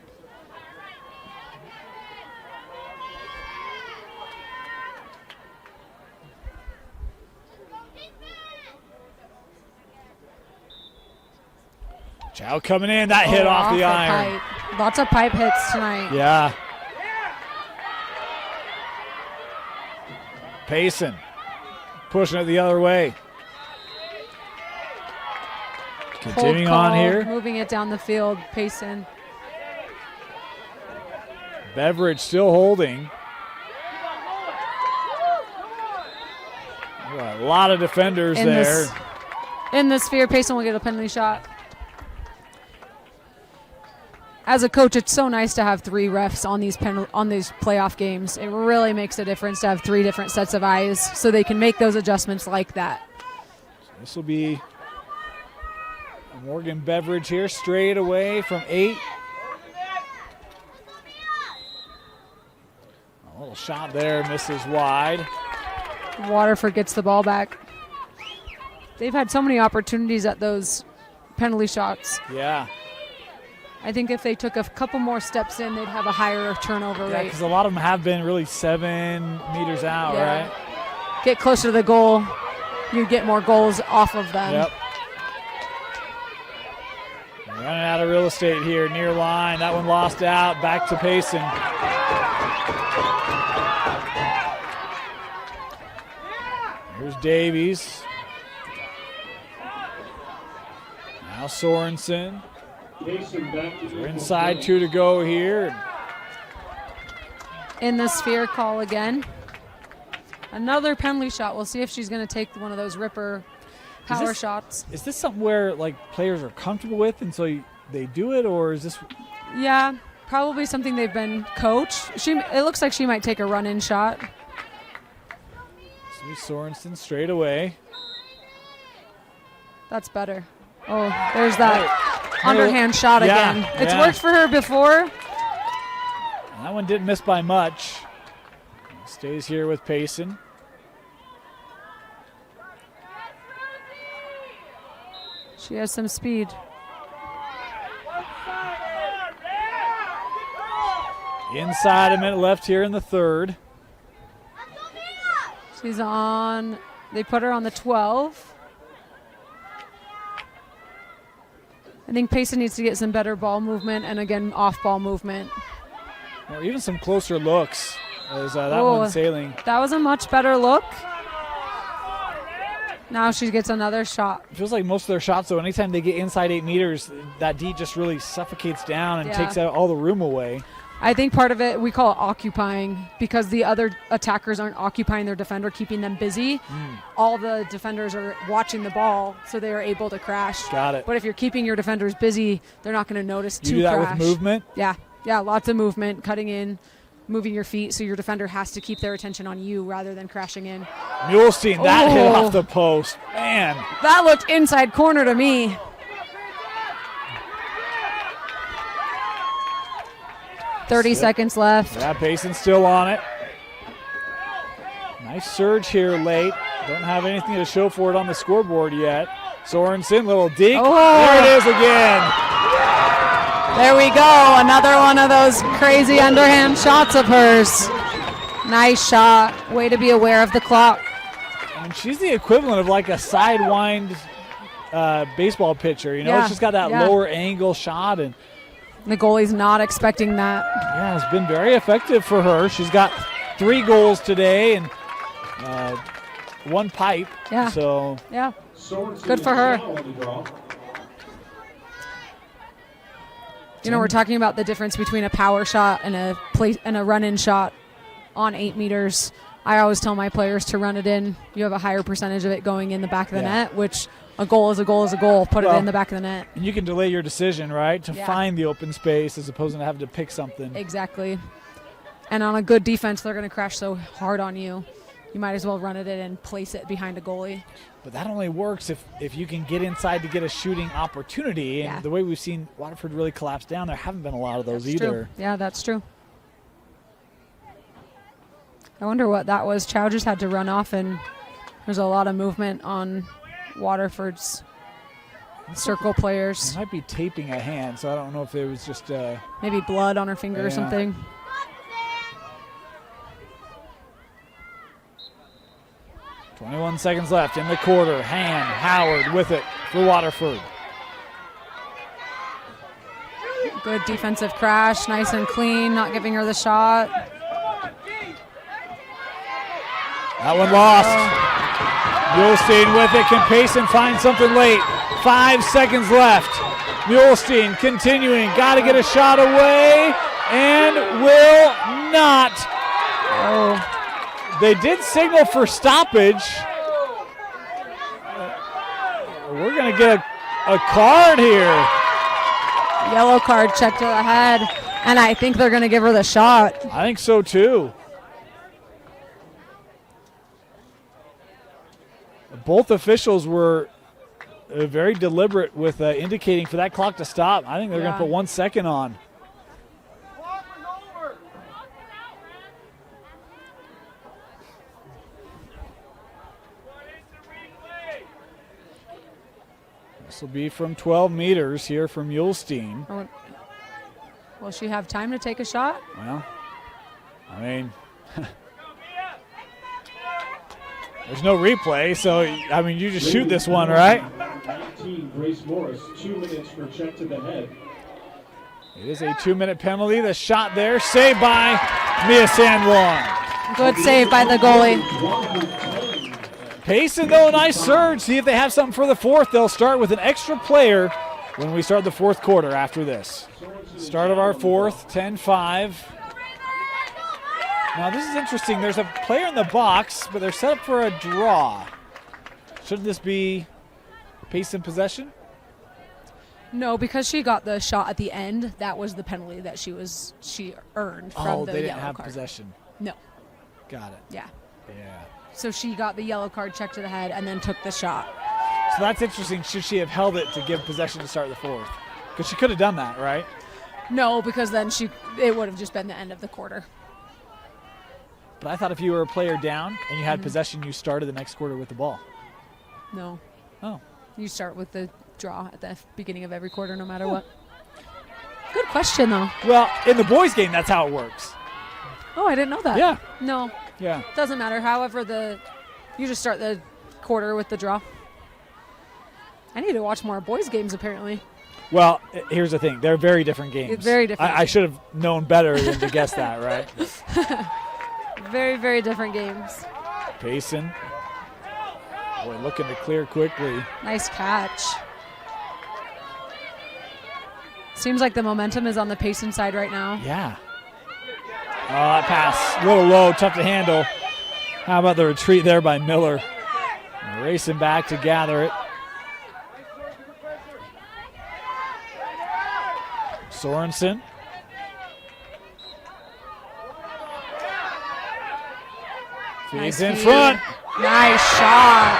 Chow coming in. That hit off the iron. Pipe. Lots of pipe hits tonight. Yeah. Payson pushing it the other way. Continuing Hold on call, here. Moving it down the field. Payson. Beveridge still holding. A lot of defenders there. In the sphere, Payson will get a penalty shot. As a coach, it's so nice to have 3 refs on these playoff games. It really makes a difference to have 3 different sets of eyes so they can make those adjustments like that. So this will be Morgan Beveridge here, straight away from 8. A little shot there, misses wide. Waterford gets the ball back. They've had so many opportunities at those penalty shots. Yeah. I think if they took a couple more steps in, they'd have a higher turnover Yeah, rate. because a lot of them have been really 7 meters out, Yeah. right? Get closer to the goal, you get more goals off of them. Yep. Running out of real estate here, near line. That one lost out, back to Payson. Here's Davies. Now Sorensen. We're inside 2 to go here. In the sphere call again. Another penalty shot. We'll see if she's going to take one of those ripper power shots. Is this something where like players are comfortable with and so they do it, or is this? Yeah, probably something they've been coached. It looks like she might take a run-in shot. Sorensen straight away. That's better. Oh, there's that underhand shot again. It's worked for her before. That one didn't miss by much. Stays here with Payson. She has some speed. Inside a minute left here in the third. She's on, they put her on the 12. I think Payson needs to get some better ball movement and, again, off-ball movement. Or even some closer looks as that one sailing. That was a much better look. Now she gets another shot. It feels like most of their shots, though, anytime they get inside 8 meters, that D just really suffocates down and takes out all the room away. I think part of it, we call it occupying, because the other attackers aren't occupying their defender, keeping them busy. All the defenders are watching the ball, so they are able to crash. Got it. But if you're keeping your defenders busy, they're not going to notice You do that crash. with movement? Yeah, lots of movement, cutting in, moving your feet, so your defender has to keep their attention on you rather than crashing in. Muhlstein, that hit off the post. Man. That looked inside corner to me. Thirty seconds left. Yeah, Payson's still on it. Nice surge here late. Don't have anything to show for it on the scoreboard yet. Sorensen, little deke. Oh. There it is again. There we go. Another one of those crazy underhand shots of hers. Nice shot. Way to be aware of the clock. And she's the equivalent of like a sidewind baseball pitcher. You know, Yeah, she's got that yeah. lower angle shot, and The goalie's not expecting that. yeah, it's been very effective for her. She's got 3 goals today and 1 pipe. Yeah. So Yeah. Sorensen Good for her. is now on the draw. You know, we're talking about the difference between a power shot and a run-in shot on 8 meters. I always tell my players to run it in. You have a higher percentage of it going in the back of the Yeah. net, which a goal is a goal is a goal. Put it Well, in the back of the net. and you can delay your decision, right, to Yeah. find the open space as opposed to having to pick something. Exactly. And on a good defense, they're going to crash so hard on you. You might as well run it in and place it behind a goalie. But that only works if you can get inside to get a shooting opportunity. And Yeah. the way we've seen Waterford really collapse down, there haven't been a lot of those That's either. true. Yeah, that's true. I wonder what that was. Chow just had to run off, and there's a lot of movement on Waterford's circle players. It might be taping a hand, so I don't know if it was just Maybe blood on her finger or Yeah. something. .21 seconds left in the quarter. Hand, Howard with it for Waterford. Good defensive crash, nice and clean, not giving her the shot. That one lost. Mulestein with it. Can Payson find something late? 5 seconds left. Mulestein continuing. Got to get a shot away and will not. Oh, They did signal for stoppage. We're going to get a card here. yellow card check to the head, and I think they're going to give her the shot. I think so too. Both officials were very deliberate with indicating for that clock to stop. I think they're going Yeah. to put 1 second on. This will be from 12 meters here from Mulestein. Will she have time to take a shot? Well, I mean, there's no replay, so, I mean, you just shoot this one, right? 19, Grace Morris, 2 minutes for check to the head. It is a 2-minute penalty. The shot there, saved by Mia San Juan. Good save by the goalie. Payson, though, a nice surge. See if they have something for the fourth. They'll start with an extra player when we start the fourth quarter after this. Start of our fourth, 10-5. Now, this is interesting. There's a player in the box, but they're set up for a draw. Shouldn't this be Payson possession? No, because she got the shot at the end. That was the penalty that she earned from the they didn't yellow have card. possession. No, Got it. yeah. Yeah. So she got the yellow card check to the head and then took the shot. So that's interesting. Should she have held it to give possession to start the fourth? Because she could have done that, right? No, because then it would have just been the end of the quarter. But I thought if you were a player down and you had possession, you started the next quarter with the ball. No, Oh. you start with the draw at the beginning of every quarter, no matter what. Good question, though. Well, in the boys' game, that's how it works. Oh, I didn't know that. Yeah. No, Yeah. doesn't matter. However, you just start the quarter with the draw. I need to watch more boys' games, apparently. Well, here's the thing. They're very different games. It's very different. I should have known better than to guess that, right? Very, very different games. Payson. Boy, looking to clear quickly. Nice catch. Seems like the momentum is on the Payson side right now. Yeah. Oh, that pass. A little low, tough to handle. How about the retreat there by Miller? Racing back to gather it. Sorensen. Feeds in feed. front. Nice shot.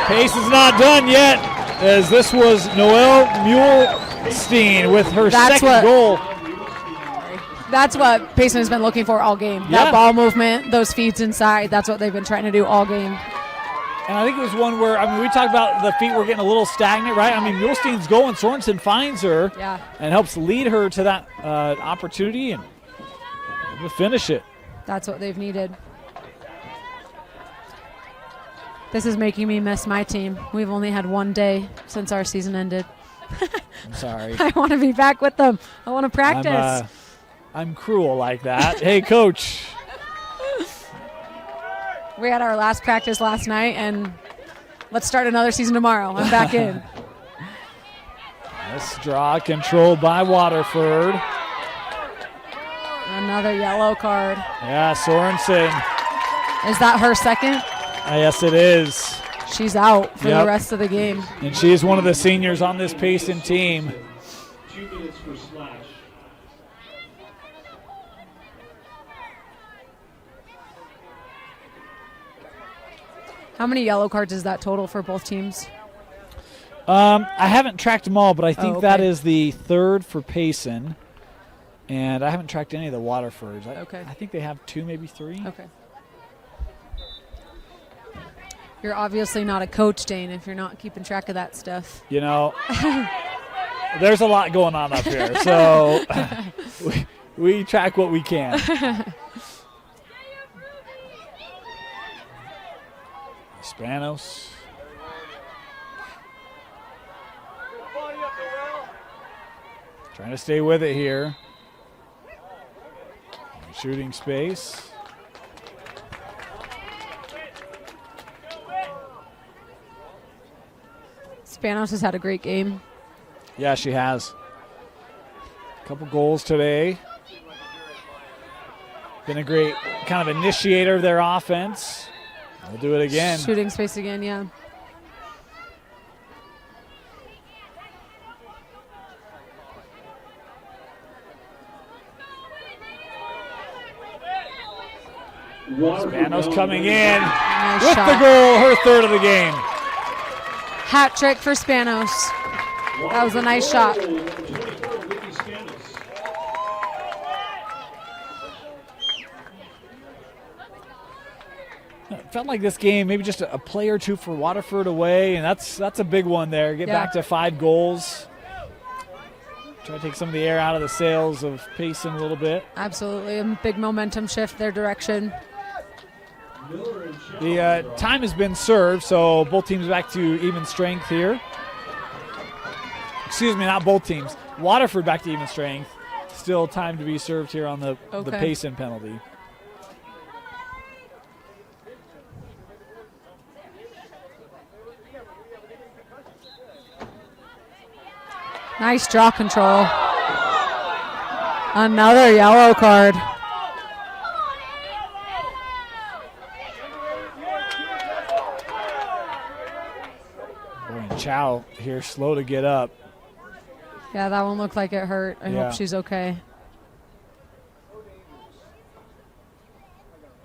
Pace is not done yet, as this was Noelle Mulestein with her That's second what- goal. That's what Payson has been looking for all game. Yeah. That ball movement, those feeds inside, that's what they've been trying to do all game. And I think it was one where, we talked about the feet were getting a little stagnant, right? Mulestein's going. Sorensen finds her and helps lead her to that opportunity and to finish it. That's what they've needed. This is making me miss my team. We've only had one day since our season ended. I'm sorry. I want to be back with them. I want to practice. I'm cruel like that. Hey, Coach. We had our last practice last night, and let's start another season tomorrow. I'm back in. This draw controlled by Waterford. Another yellow card. Yeah, Sorensen. Is that her second? Yes, it is. She's out for the rest of the game. And she is one of the seniors on this Payson team. 2 minutes for Slash. How many yellow cards is that total for both teams? I haven't tracked them all, but I think okay. that is the third for Payson. And I haven't tracked any of the Waterfords. I think they have 2, maybe 3. Okay. You're obviously not a coach, Dane, if you're not keeping track of that stuff. There's a lot going on up here, so we track what we can. Spanos. Trying to stay with it here. Shooting space. Spanos has had a great game. Yeah, she has. A couple goals today. Been a great kind of initiator of their offense. We'll do it again. Shooting space again, yeah. Spanos coming in Nice with shot. the goal, her third of the game. Hat trick for Spanos. That was a nice shot. It felt like this game, maybe just a play or two for Waterford away, and that's a big one there. Get back to 5 goals. Try to take some of the air out of the sails of Payson a little bit. Absolutely, a big momentum shift their direction. The time has been served, so both teams back to even strength here. Excuse me, not both teams. Waterford back to even strength. Still time to be served here on the Payson penalty. Nice draw control. Another yellow card. Boy, Chow here slow to get up. Yeah, that one looked like it hurt. I hope she's okay.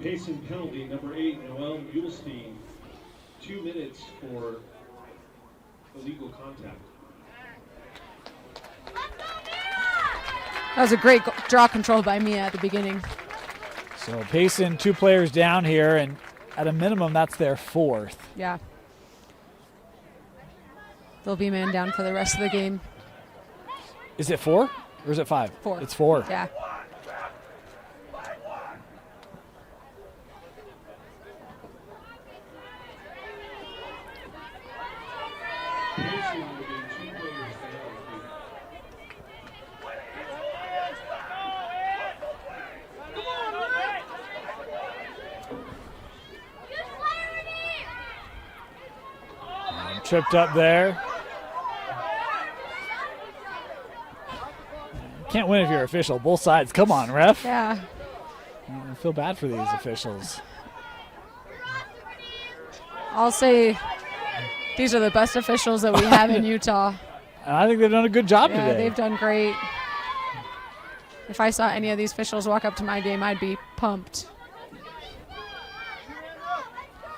Payson penalty, number 8, Noelle Mulestein. 2 minutes for illegal contact. That was a great draw control by Mia at the beginning. So Payson 2 players down here, and at a minimum, that's their 4th. Yeah. They'll be man down for the rest of the game. Is it 4 or is it 5? 4. It's 4. Yeah. Payson will be 2 players down. Tripped up there. Can't win if you're official. Both sides. Come on, ref. Yeah. I feel bad for these officials. I'll say these are the best officials that we have in Utah. And I think they've done a good job Yeah, today. they've done great. If I saw any of these officials walk up to my game, I'd be pumped.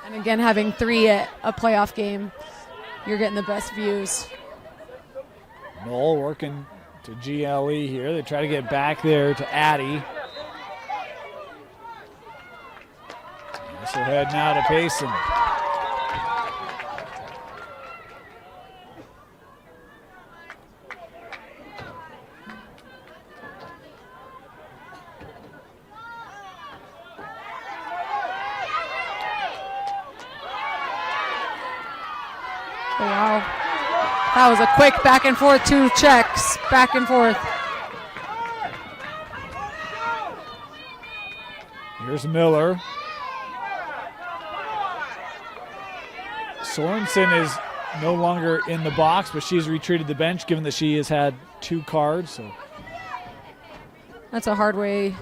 And again, having 3 at a playoff game, you're getting the best views. Noel working to GLE here. They try to get back there to Addy. So head now to Payson. Wow. That was a quick back and forth, 2 checks, back and forth. Here's Miller. Sorensen is no longer in the box, but she's retreated the bench given that she has had 2 cards. So That's a hard way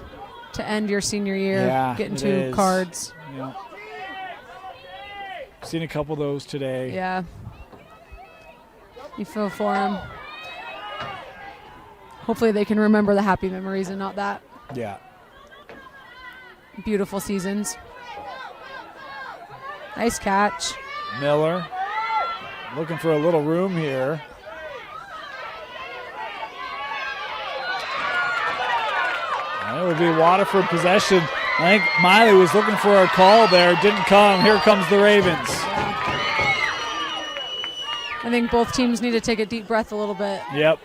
to end your senior year, yeah, getting it 2 is. cards. Yeah. Seen a couple of those today. Yeah. You feel for them. Hopefully they can remember the happy memories and not that. Yeah. Beautiful seasons. Nice catch. Miller looking for a little room here. And it would be Waterford possession. I think Miley was looking for a call there. Didn't come. Here comes the Ravens. I think both teams need to take a deep breath a little bit. Yep.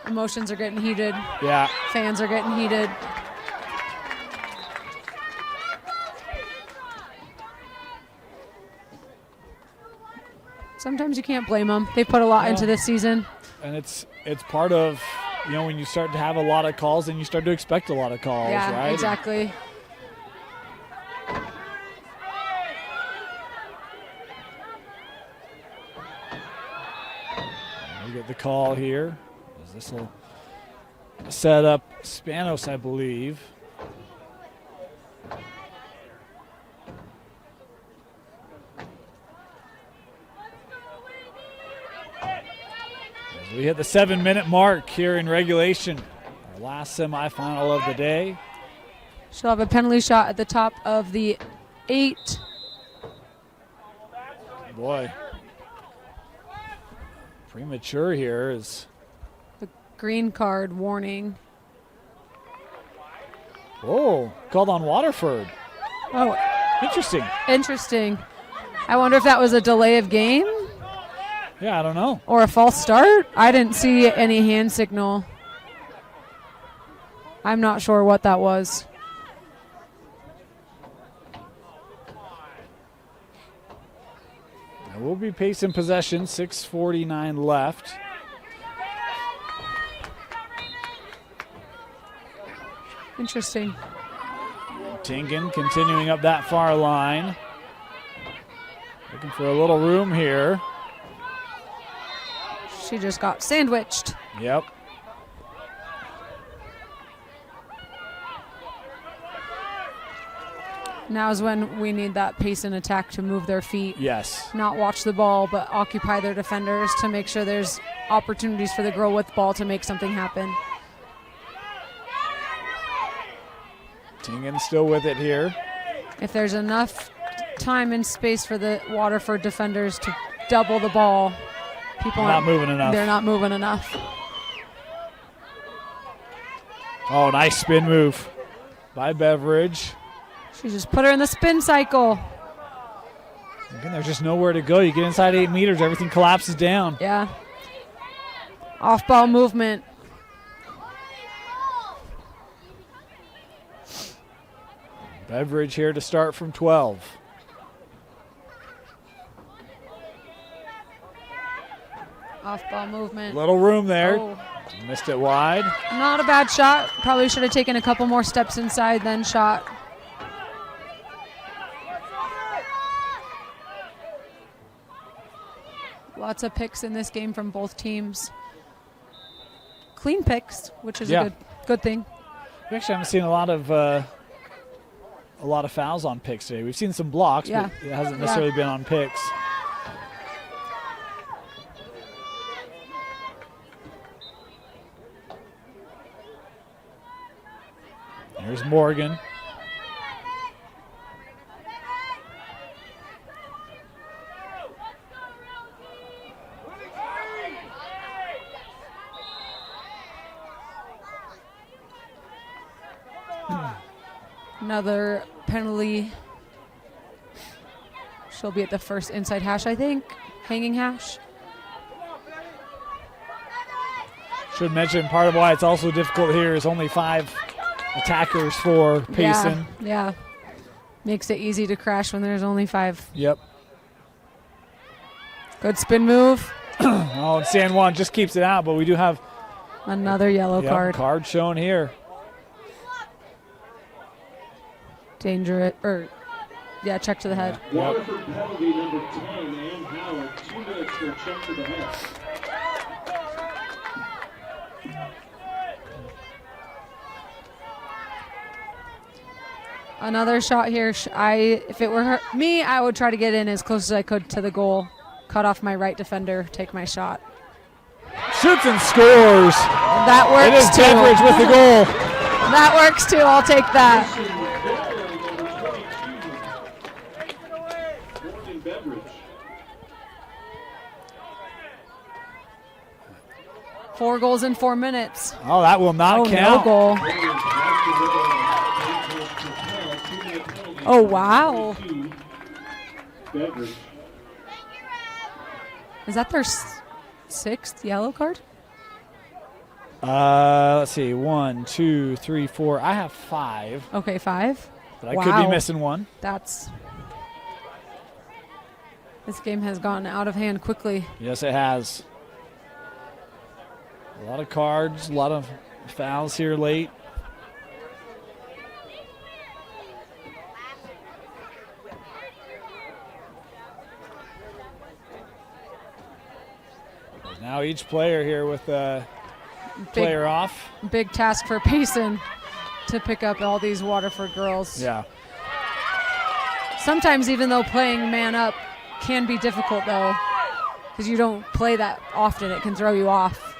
Emotions are getting heated. Yeah. Fans are getting heated. Sometimes you can't blame them. They've put a lot into this season. And it's part of, when you start to have a lot of calls, then you start to expect a lot of calls, Yeah, right? exactly. We get the call here. This will set up Spanos, I believe. As we hit the 7-minute mark here in regulation, our last semifinal of the day. She'll have a penalty shot at the top of the 8. Boy. Premature here is Green card warning. oh, called on Waterford. Oh, Interesting. interesting. I wonder if that was a delay of game Yeah, I don't know. or a false start. I didn't see any hand signal. I'm not sure what that was. It will be Payson possession, 6:49 left. Interesting. Tingen continuing up that far line. Looking for a little room here. She just got sandwiched. Yep. Now is when we need that Payson attack to move their feet. Yes. Not watch the ball, but occupy their defenders to make sure there's opportunities for the girl with ball to make something happen. Tingen still with it here. If there's enough time and space for the Waterford defenders to double the ball, people Not aren't moving enough. They're not moving enough. Oh, nice spin move by Beveridge. She just put her in the spin cycle. Again, there's just nowhere to go. You get inside 8 meters, everything collapses down. Yeah. Off ball movement. Beveridge here to start from 12. Off ball movement. Little room there. Oh, Missed it wide. not a bad shot. Probably should have taken a couple more steps inside, then shot. Lots of picks in this game from both teams. Clean picks, which is Yeah. a good thing. We actually haven't seen a lot of fouls on picks today. We've seen some blocks, Yeah. but it hasn't necessarily been on picks. There's Morgan. Another penalty. She'll be at the first inside hash, I think. Hanging hash. Should mention part of why it's also difficult here is only 5 attackers for Payson. Yeah. Makes it easy to crash when there's only 5. Yep. Good spin move. Oh, and San Juan just keeps it out, but we do have Another yellow card. Card shown here. Dangerous. Check to the head. Waterford penalty number 10, Ann Howard, 2 minutes for a check to the head. Another shot here. If it were me, I would try to get in as close as I could to the goal. Cut off my right defender, take my shot. Shoots and scores. That works It is too. Beveridge with the goal. That works too. I'll take that. Morgan Beveridge. 4 goals in 4 minutes. Oh, that will not No count. goal. Oh, wow. Beveridge. Is that their 6th yellow card? Let's see. 1, 2, 3, 4. I have 5, Okay, 5. but I could be missing one. This game has gone out of hand quickly. Yes, it has. A lot of cards, a lot of fouls here late. Now each player here with a player off. Big task for Payson to pick up all these Waterford girls. Yeah. Sometimes even though playing man up can be difficult though, because you don't play that often, it can throw you off.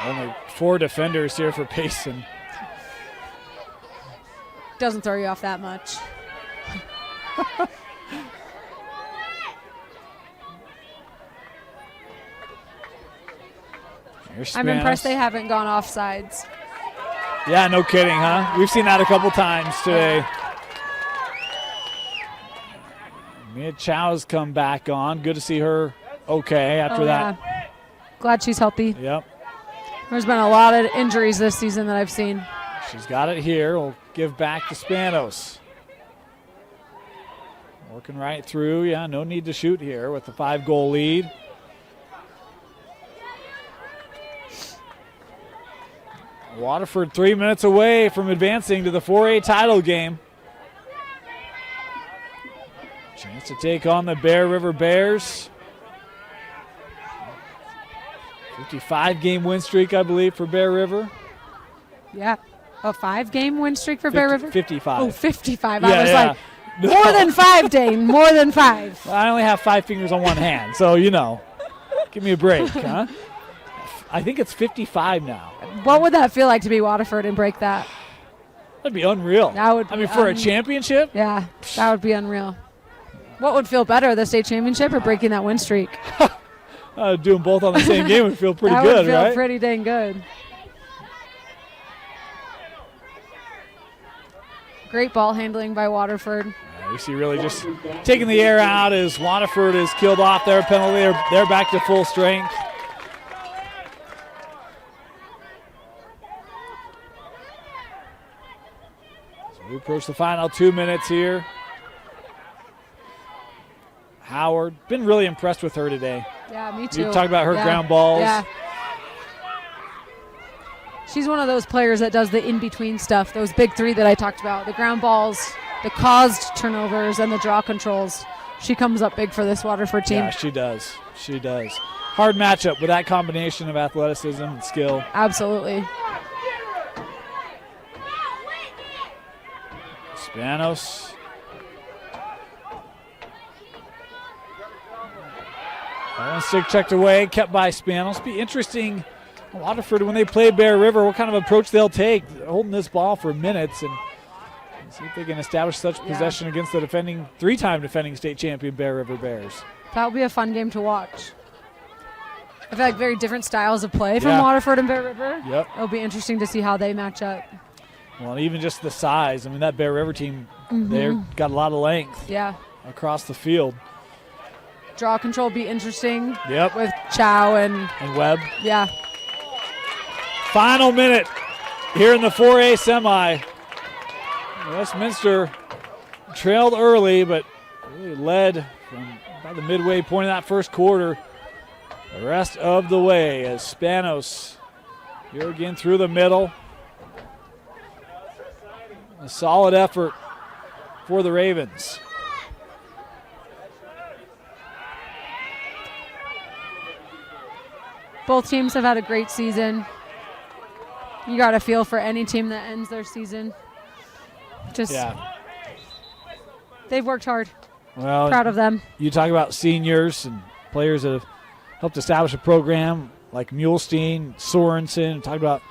Only 4 defenders here for Payson. Doesn't throw you off that much. I'm impressed they haven't gone off sides. Yeah, no kidding, huh? We've seen that a couple times today. Mia Chow's come back on. Good to see her okay after that. Yeah. Glad she's healthy. Yep. There's been a lot of injuries this season that I've seen. She's got it here. We'll give back to Spanos. Working right through. Yeah, no need to shoot here with the 5-goal lead. Waterford 3 minutes away from advancing to the 4A title game. Chance to take on the Bear River Bears. 55-game win streak, I believe, for Bear River. Yeah. A 5-game win streak for Bear River? 55. Oh, 55. Yeah, I was yeah. like, more than 5, Dane. More than 5. Well, I only have 5 fingers on one hand, so, give me a break, huh? I think it's 55 now. What would that feel like to be Waterford and break that? That'd be unreal. That would be for a championship? Yeah, that would be unreal. What would feel better, the state championship or breaking that win streak? Doing both on the same game would feel pretty that good, would feel right? pretty dang good. Great ball handling by Waterford. You see really just taking the air out as Waterford is killed off their penalty. They're back to full strength. So we approach the final 2 minutes here. Howard, been really impressed with her today. Yeah, me too. You talked about her ground balls. Yeah. She's one of those players that does the in-between stuff, those big 3 that I talked about, the ground balls, the caused turnovers, and the draw controls. She comes up big for this Waterford team. Yeah, she does. She does. Hard matchup with that combination of athleticism and skill. Absolutely. Spanos. One stick checked away, kept by Spanos. Be interesting, Waterford, when they play Bear River, what kind of approach they'll take, holding this ball for minutes and see if they can establish such possession against the 3-time defending state champion Bear River Bears. That would be a fun game to watch. I feel like very different styles of play from Waterford and Bear River. Yep. It'll be interesting to see how they match up. Well, even just the size. I mean, that Bear River team, they've got a lot of length Yeah. across the field. Draw control be interesting. Yep. With Chow and Webb. yeah. Final minute here in the 4A semi. Westminster trailed early, but really led from about the midway point of that first quarter the rest of the way as Spanos here again through the middle. A solid effort for the Ravens. Both teams have had a great season. You got to feel for any team that ends their season. They've worked hard. Well, Proud of them. You talk about seniors and players that have helped establish a program like Mulestein, Sorensen. Talk about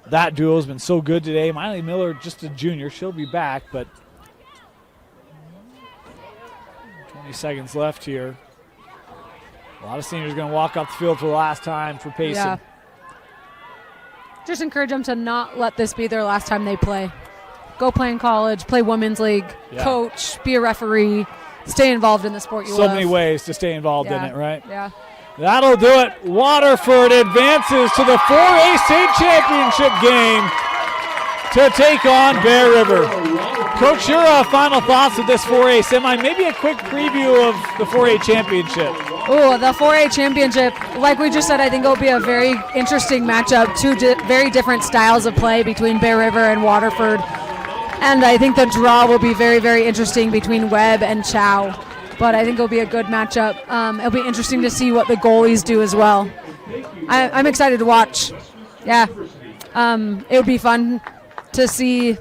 that duo has been so good today. Miley Miller, just a junior. She'll be back, but 20 seconds left here. A lot of seniors going to walk off the field for the last time for Payson. Yeah. Just encourage them to not let this be their last time they play. Go play in college, play women's league, coach, be a referee, stay involved in the sport you love. So many ways to stay involved in it, right? Yeah. That'll do it. Waterford advances to the 4A state championship game to take on Bear River. Coach, your final thoughts of this 4A semi, maybe a quick preview of the 4A championship. Oh, the 4A championship, like we just said, I think it'll be a very interesting matchup. Two very different styles of play between Bear River and Waterford. And I think the draw will be very, very interesting between Webb and Chow. But I think it'll be a good matchup. It'll be interesting to see what the goalies do as well. I'm excited to watch. Yeah. It would be fun to see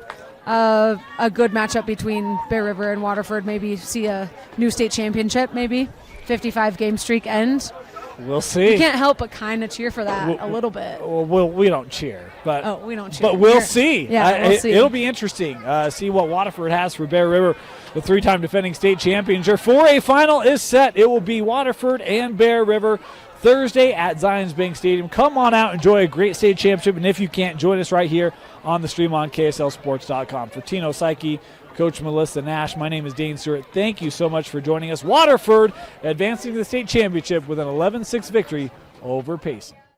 a good matchup between Bear River and Waterford. Maybe see a new state championship, maybe. 55-game streak end. We'll see. You can't help but kind of cheer for that a little bit. Well, we don't cheer, but we don't cheer. But we'll see. Yeah, we'll see. It'll be interesting. See what Waterford has for Bear River, the three-time defending state champions. Your 4A final is set. It will be Waterford and Bear River Thursday at Zions Bank Stadium. Come on out, enjoy a great state championship, and if you can't, join us right here on the stream on KSLSports.com. For Tino Psyche, Coach Melissa Nash, my name is Dane Stewart. Thank you so much for joining us. Waterford advancing to the state championship with an 11-6 victory over Payson.